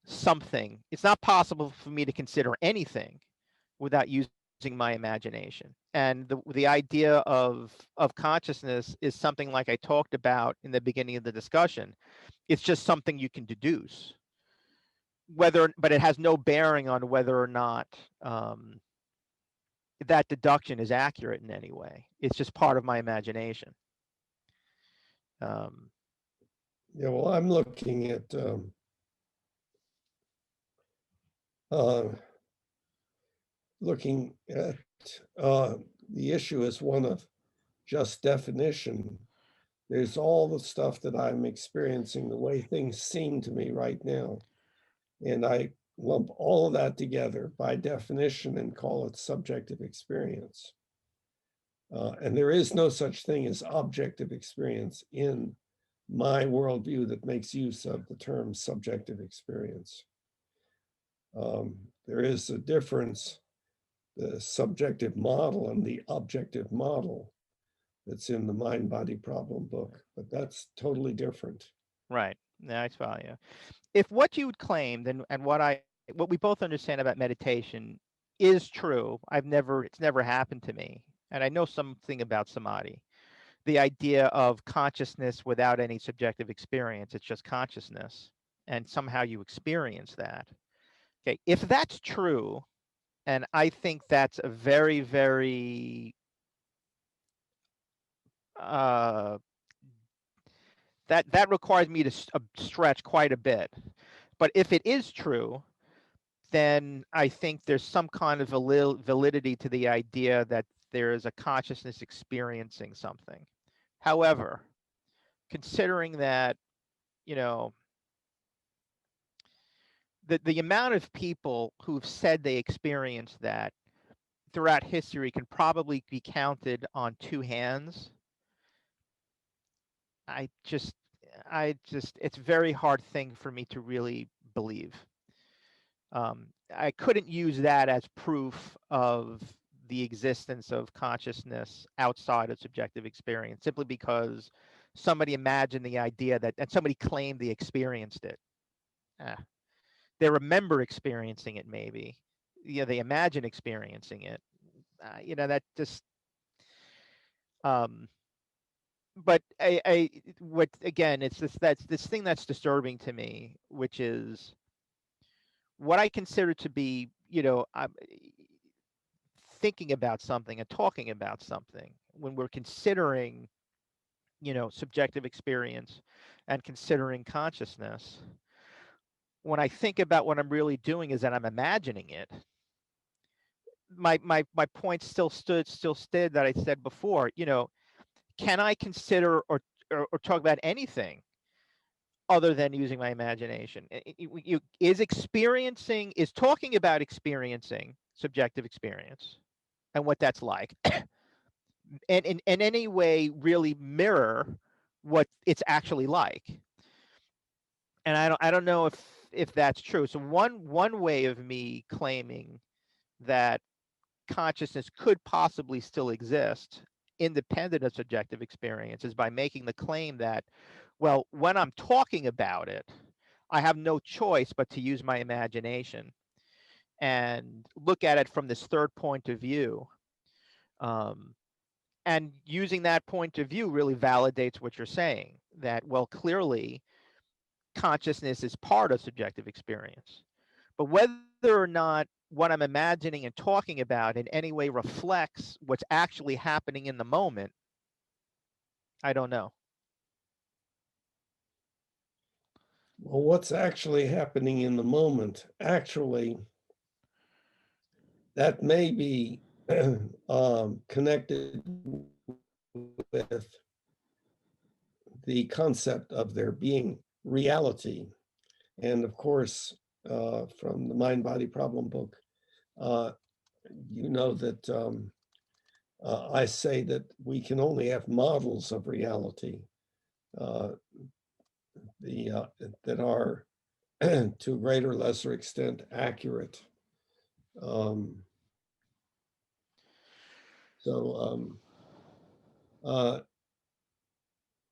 S3: something. It's not possible for me to consider anything without using my imagination. And the idea of consciousness is something like I talked about in the beginning of the discussion. It's just something you can deduce, but it has no bearing on whether or not um, that deduction is accurate in any way. It's just part of my imagination. Um,
S2: Yeah, well, I'm looking at uh, looking at the issue as one of just definition. There's all the stuff that I'm experiencing, the way things seem to me right now. And I lump all of that together by definition and call it subjective experience. And there is no such thing as objective experience in my worldview that makes use of the term subjective experience. There is a difference, the subjective model and the objective model that's in the Mind Body Problem book, but that's totally different.
S3: right. Yeah, I follow you. If what you would claim, then, and what we both understand about meditation is true, it's never happened to me, and I know something about samadhi. The idea of consciousness without any subjective experience, it's just consciousness, and somehow you experience that. Okay, if that's true, and I think that's a very, very uh, that requires me to stretch quite a bit. But if it is true, then I think there's some kind of validity to the idea that there is a consciousness experiencing something. However, considering that, you know, the amount of people who've said they experienced that throughout history can probably be counted on two hands. I just, it's a very hard thing for me to really believe. I couldn't use that as proof of the existence of consciousness outside of subjective experience, simply because somebody imagined the idea that, and somebody claimed they experienced it. Ah, they remember experiencing it, maybe. Yeah, they imagine experiencing it. That just. Um, but what again? It's this thing that's disturbing to me, which is what I consider to be, thinking about something and talking about something when we're considering, subjective experience and considering consciousness. When I think about what I'm really doing is that I'm imagining it. My point still stood that I said before. Can I consider or talk about anything other than using my imagination? Is talking about experiencing subjective experience and what that's like, and in any way really mirror what it's actually like. And I don't know if that's true. So one way of me claiming that consciousness could possibly still exist independent of subjective experience is by making the claim that, well, when I'm talking about it, I have no choice but to use my imagination and look at it from this third point of view. Um, and using that point of view really validates what you're saying, that, well, clearly consciousness is part of subjective experience. But whether or not what I'm imagining and talking about in any way reflects what's actually happening in the moment, I don't know.
S2: Well, what's actually happening in the moment, actually, that may be connected with the concept of there being reality. And of course, from the Mind Body Problem book, you know that I say that we can only have models of reality uh, the, that are to a greater or lesser extent accurate. Um, so, uh,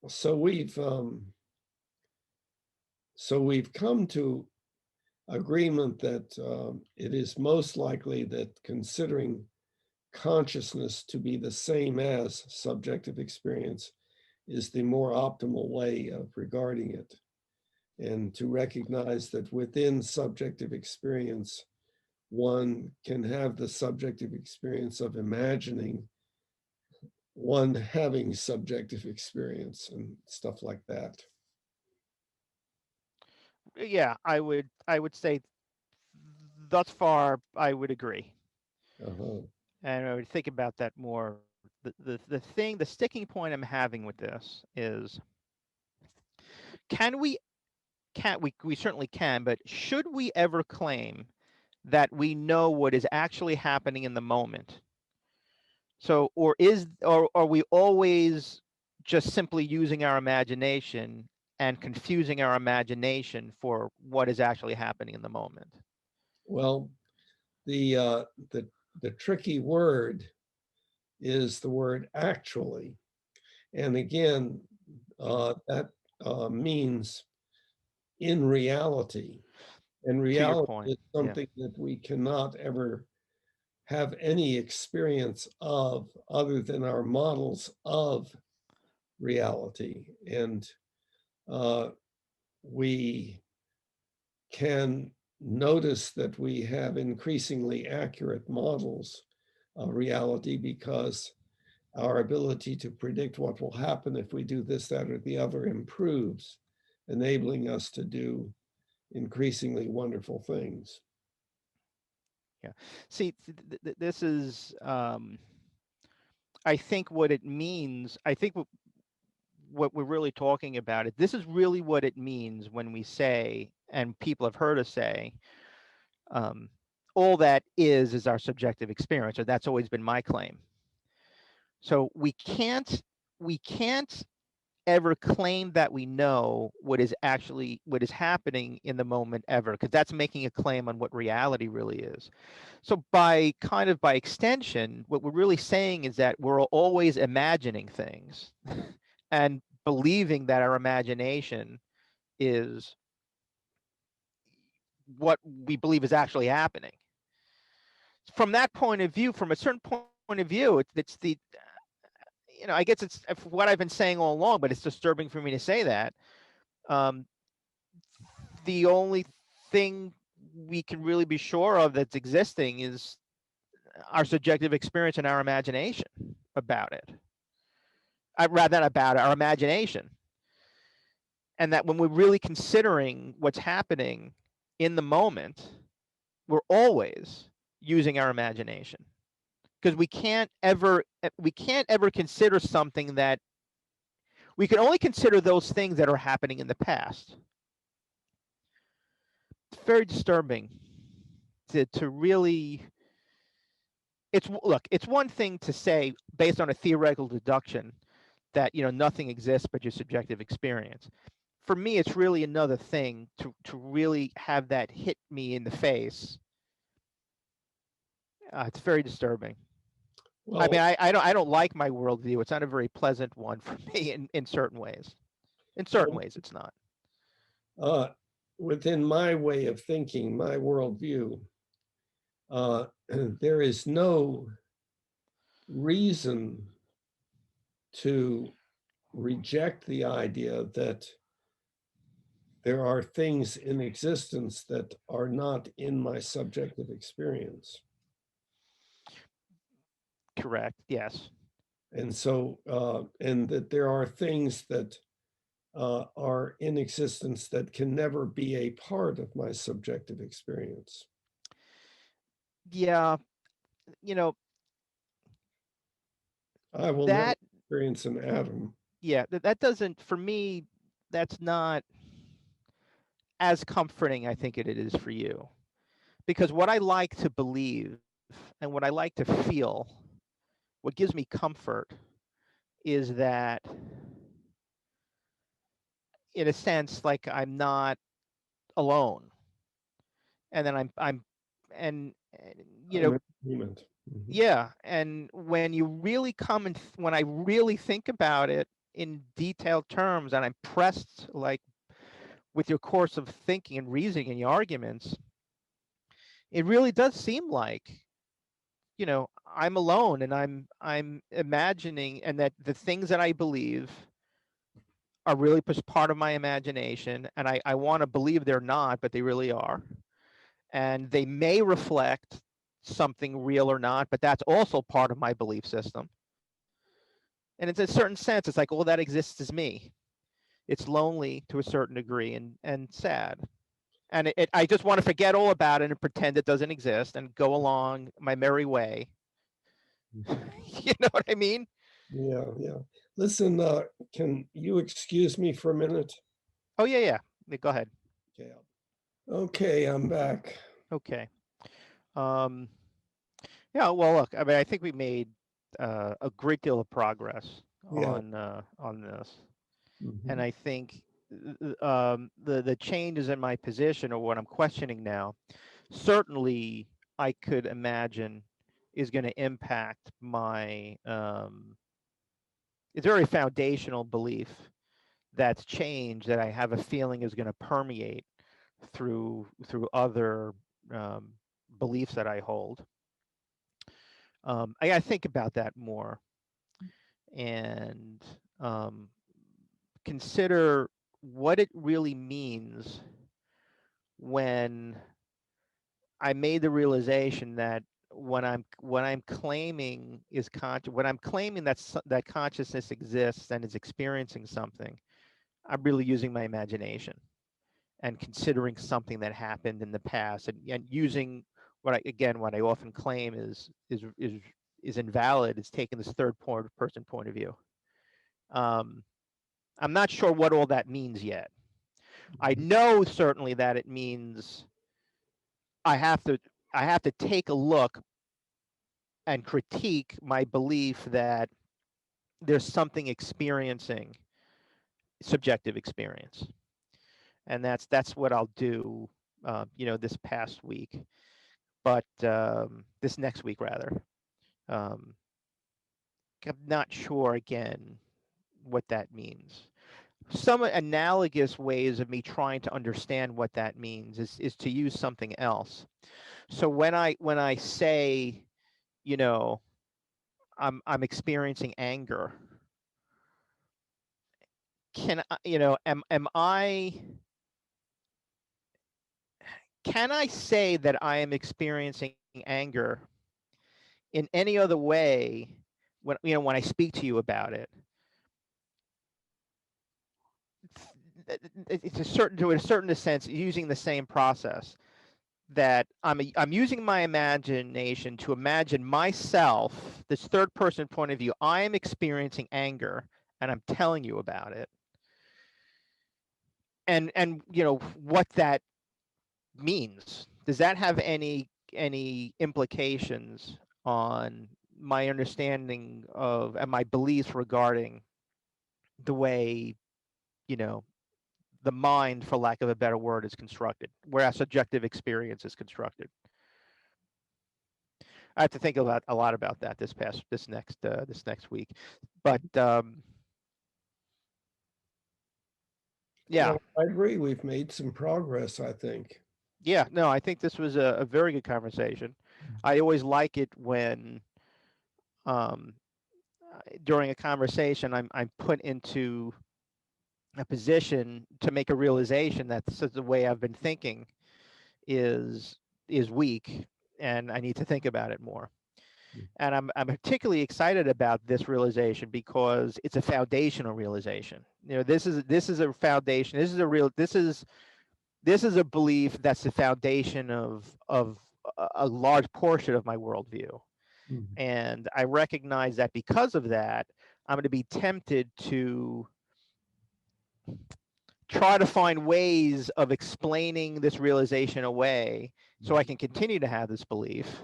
S2: so we've come to agreement that it is most likely that considering consciousness to be the same as subjective experience is the more optimal way of regarding it, and to recognize that within subjective experience, one can have the subjective experience of imagining one having subjective experience and stuff like that.
S3: Yeah, I would say thus far I would agree.
S2: Uh-huh.
S3: And I would think about that more. The sticking point I'm having with this is, can we can we certainly can, but should we ever claim that we know what is actually happening in the moment? So, or are we always just simply using our imagination and confusing our imagination for what is actually happening in the moment?
S2: Well, the uh, the the tricky word is the word actually, and again, that means in reality. And
S3: To your
S2: reality
S3: point,
S2: is
S3: yeah.
S2: something that we cannot ever have any experience of other than our models of reality. And uh, we can notice that we have increasingly accurate models of reality because our ability to predict what will happen if we do this, that, or the other improves, enabling us to do increasingly wonderful things.
S3: Yeah. See, this is, I think what it means. I think what we're really talking about it. This is really what it means when we say, and people have heard us say, um, all that is our subjective experience, or that's always been my claim. So we can't ever claim that we know what is happening in the moment ever, because that's making a claim on what reality really is. So by extension, what we're really saying is that we're always imagining things and believing that our imagination is what we believe is actually happening. From that point of view, from a certain point of view, it's the I guess it's what I've been saying all along, but it's disturbing for me to say that. Um, the only thing we can really be sure of that's existing is our subjective experience and our imagination about it. Rather than about our imagination. And that when we're really considering what's happening in the moment, we're always using our imagination, because we can't ever consider something that we can only consider those things that are happening in the past. It's very disturbing to really. It's one thing to say, based on a theoretical deduction, that nothing exists but your subjective experience. For me, it's really another thing to really have that hit me in the face. It's very disturbing. I mean,
S2: Well,
S3: I don't like my worldview. It's not a very pleasant one for me in certain ways. In certain
S2: well
S3: ways, it's not.
S2: uh, within my way of thinking, my worldview, uh, there is no reason to reject the idea that there are things in existence that are not in my subjective experience.
S3: Correct. Yes.
S2: And so, and that there are things that are in existence that can never be a part of my subjective experience.
S3: Yeah. You know,
S2: I will never
S3: that,
S2: experience an atom.
S3: yeah, that doesn't, for me, that's not as comforting, I think it is for you. Because what I like to believe and what I like to feel, what gives me comfort is that, in a sense, like I'm not alone. And then and you
S2: I'm
S3: know,
S2: in agreement. Mhm.
S3: yeah, and when you really come and when I really think about it in detailed terms, and I'm pressed like with your course of thinking and reasoning and your arguments, it really does seem like, I'm alone, and I'm imagining, and that the things that I believe are really just part of my imagination, and I want to believe they're not, but they really are, and they may reflect something real or not, but that's also part of my belief system. And it's a certain sense, it's like all that exists is me. It's lonely to a certain degree, and sad. And I just want to forget all about it and pretend it doesn't exist and go along my merry way.
S2: Mhm.
S3: You know what I mean?
S2: Yeah, yeah. Listen, can you excuse me for a minute?
S3: Oh yeah, yeah. Go ahead.
S2: Okay. Okay, I'm back.
S3: Okay. Um, yeah. Well, look. I mean, I think we made a great deal of progress
S2: Yeah.
S3: on this, and
S2: Mhm.
S3: I think the changes in my position, or what I'm questioning now, certainly I could imagine is going to impact my it's a very foundational belief that's changed, that I have a feeling is going to permeate through other um, beliefs that I hold. I got to think about that more, and um, consider what it really means when I made the realization that when I'm claiming when I'm claiming that consciousness exists and is experiencing something, I'm really using my imagination and considering something that happened in the past, and using what I often claim is invalid. It's taking this person point of view. Um, I'm not sure what all that means yet. I
S2: Mhm.
S3: know certainly that it means I have to I have to take a look and critique my belief that there's something experiencing subjective experience, and that's what I'll do. This past week, but this next week rather. Um, I'm not sure again what that means. Some analogous ways of me trying to understand what that means is to use something else. So when I say, you know, I'm experiencing anger, am I can I say that I am experiencing anger in any other way when I speak to you about it? It's to a certain sense using the same process, that I'm using my imagination to imagine myself, this third person point of view. I am experiencing anger, and I'm telling you about it, and what that means. Does that have any implications on my understanding of and my beliefs regarding the way, you know the mind, for lack of a better word, is constructed, whereas subjective experience is constructed? I have to think about a lot about that this next week, but yeah,
S2: Well, I agree. We've made some progress, I think.
S3: yeah, no, I think this was a very good conversation. I always like it when um, during a conversation I'm put into a position to make a realization that this is the way I've been thinking is is weak, and I need to think about it more. And I'm particularly excited about this realization because it's a foundational realization. You know, this is a foundation. This is a belief that's the foundation of a large portion of my worldview.
S2: Mhm.
S3: And I recognize that because of that, I'm going to be tempted to try to find ways of explaining this realization away so I can continue to have this belief.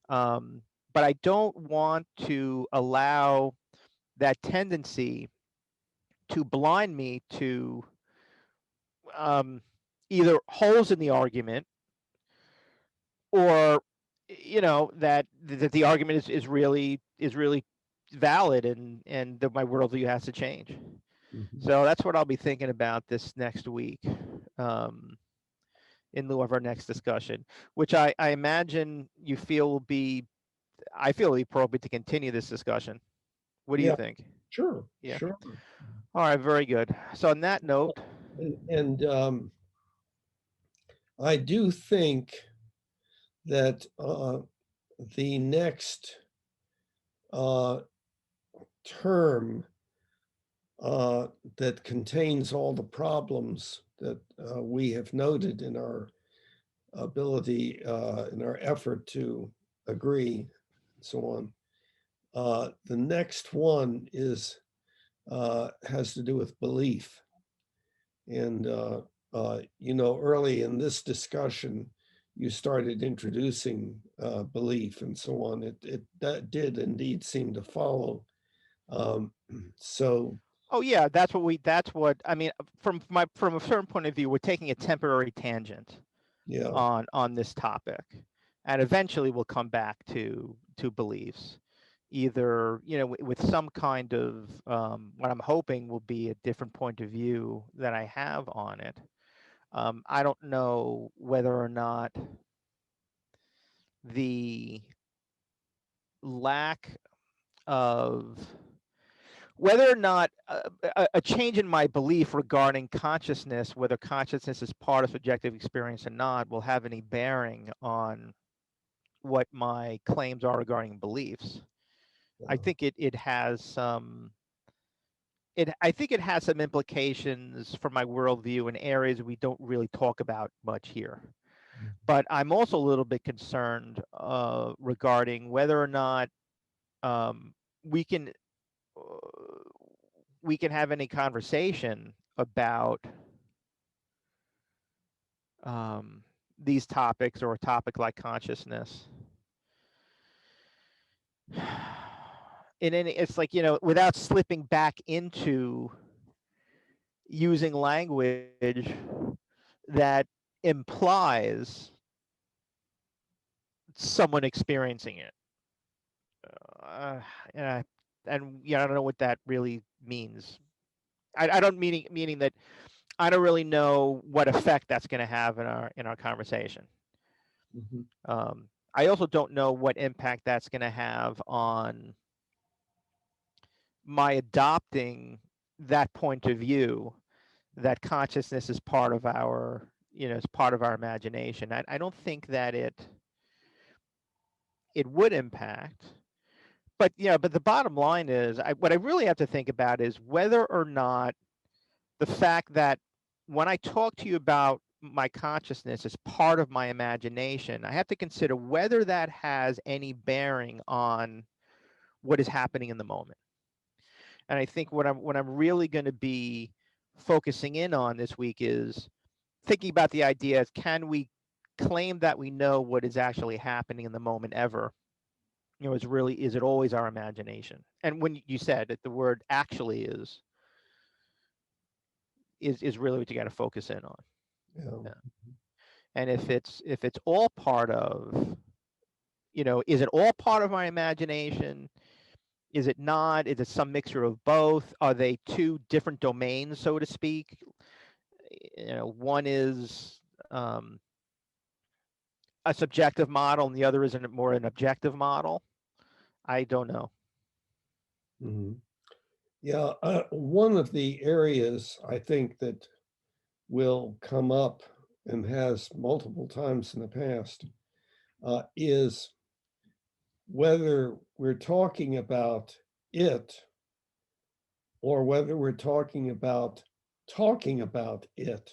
S3: Um, but I don't want to allow that tendency to blind me to um, either holes in the argument, or that the argument is really valid, and that my worldview has to change.
S2: Mhm.
S3: So that's what I'll be thinking about this next week, um, in lieu of our next discussion, which I imagine you feel will be. I feel it'll be appropriate to continue this discussion. What do you
S2: Yeah,
S3: think?
S2: sure,
S3: Yeah.
S2: sure.
S3: All right. Very good. So on that note,
S2: And I do think that the next uh, term uh, that contains all the problems that we have noted in our ability, in our effort to agree, and so on. The next one has to do with belief. And, early in this discussion, you started introducing belief and so on. That did indeed seem to follow. Um, so,
S3: oh yeah, that's what I mean. From a certain point of view, we're taking a temporary tangent
S2: yeah.
S3: on this topic, and eventually we'll come back to beliefs, either with some kind of what I'm hoping will be a different point of view that I have on it. I don't know whether or not the lack of whether or not a change in my belief regarding consciousness, whether consciousness is part of subjective experience or not, will have any bearing on what my claims are regarding beliefs. I
S2: Yeah.
S3: think it has some. I think it has some implications for my worldview in areas we don't really talk about much here. But I'm also a little bit concerned regarding whether or not um, we can uh, we can have any conversation about um, these topics, or a topic like consciousness. It's like, without slipping back into using language that implies someone experiencing it. Uh, yeah, and I don't know what that really means. I don't meaning that I don't really know what effect that's going to have in our conversation.
S2: Mhm.
S3: I also don't know what impact that's going to have on my adopting that point of view, that consciousness is part of our imagination. I don't think that it would impact. But but the bottom line is, what I really have to think about is whether or not the fact that when I talk to you about my consciousness as part of my imagination, I have to consider whether that has any bearing on what is happening in the moment. And I think what I'm really going to be focusing in on this week is thinking about the idea is, can we claim that we know what is actually happening in the moment ever? Is it always our imagination? And when you said that the word actually is really what you got to focus in on.
S2: Yeah.
S3: Yeah. And if it's all part of, is it all part of my imagination? Is it not? Is it some mixture of both? Are they two different domains, so to speak? One is a subjective model, and the other is more an objective model. I don't know.
S2: Mhm. Yeah, one of the areas I think that will come up and has multiple times in the past is whether we're talking about it or whether we're talking about it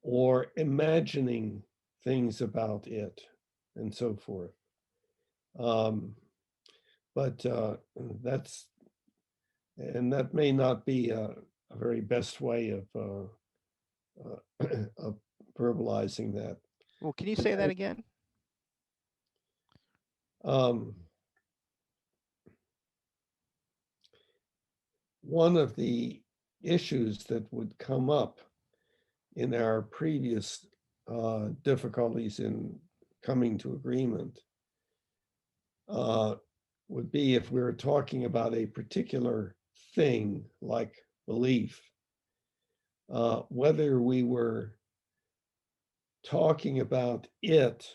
S2: or imagining things about it and so forth. But that may not be a very best way of verbalizing that.
S3: Well, can you say that again?
S2: One of the issues that would come up in our previous difficulties in coming to agreement would be if we were talking about a particular thing like belief, whether we were talking about it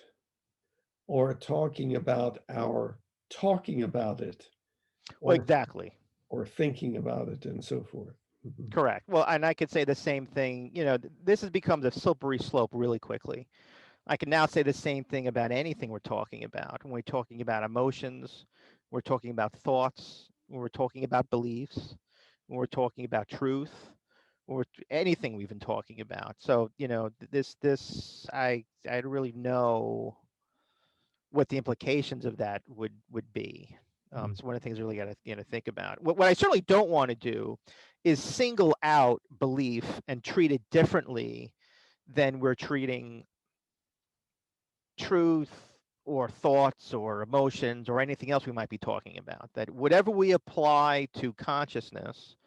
S2: or talking about our talking about it,
S3: Well,
S2: or,
S3: exactly.
S2: or thinking about it and so forth.
S3: Correct. Well, and I could say the same thing. This has become a slippery slope really quickly. I can now say the same thing about anything we're talking about. When we're talking about emotions, we're talking about thoughts, when we're talking about beliefs, when we're talking about truth, or anything we've been talking about. So, I don't really know what the implications of that would be. It's one of the things I really got to think about. What I certainly don't want to do is single out belief and treat it differently than we're treating truth or thoughts or emotions or anything else we might be talking about. That whatever we apply to consciousness,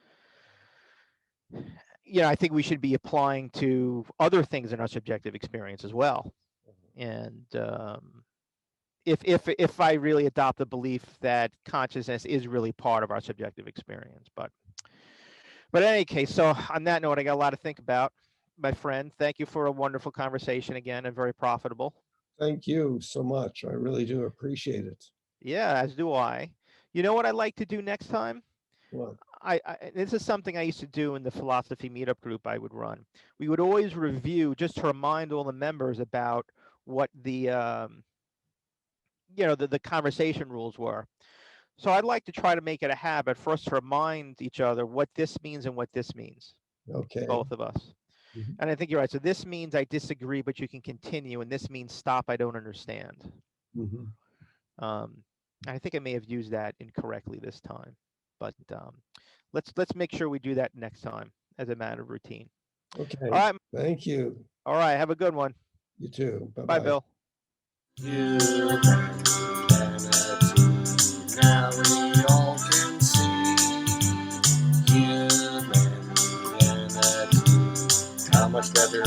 S3: I think we should be applying to other things in our subjective experience as well. And if I really adopt the belief that consciousness is really part of our subjective experience, but in any case, so on that note, I got a lot to think about, my friend. Thank you for a wonderful conversation again, and very profitable.
S2: Thank you so much. I really do appreciate it.
S3: Yeah, as do I. You know what I'd like to do next time?
S2: What?
S3: This is something I used to do in the philosophy meetup group I would run. We would always review, just to remind all the members about what the the conversation rules were. So I'd like to try to make it a habit for us to remind each other what this means and what this means.
S2: Okay.
S3: Both of us.
S2: Mhm.
S3: And I think you're right. So this means I disagree, but you can continue, and this means stop, I don't understand. I think I may have used that incorrectly this time, but let's make sure we do that next time as a matter of routine.
S2: Okay.
S3: All right.
S2: Thank you.
S3: All right. Have a good one.
S2: You too.
S3: Bye, Bill.
S1: Humanity, now we all can see. Humanity, how much better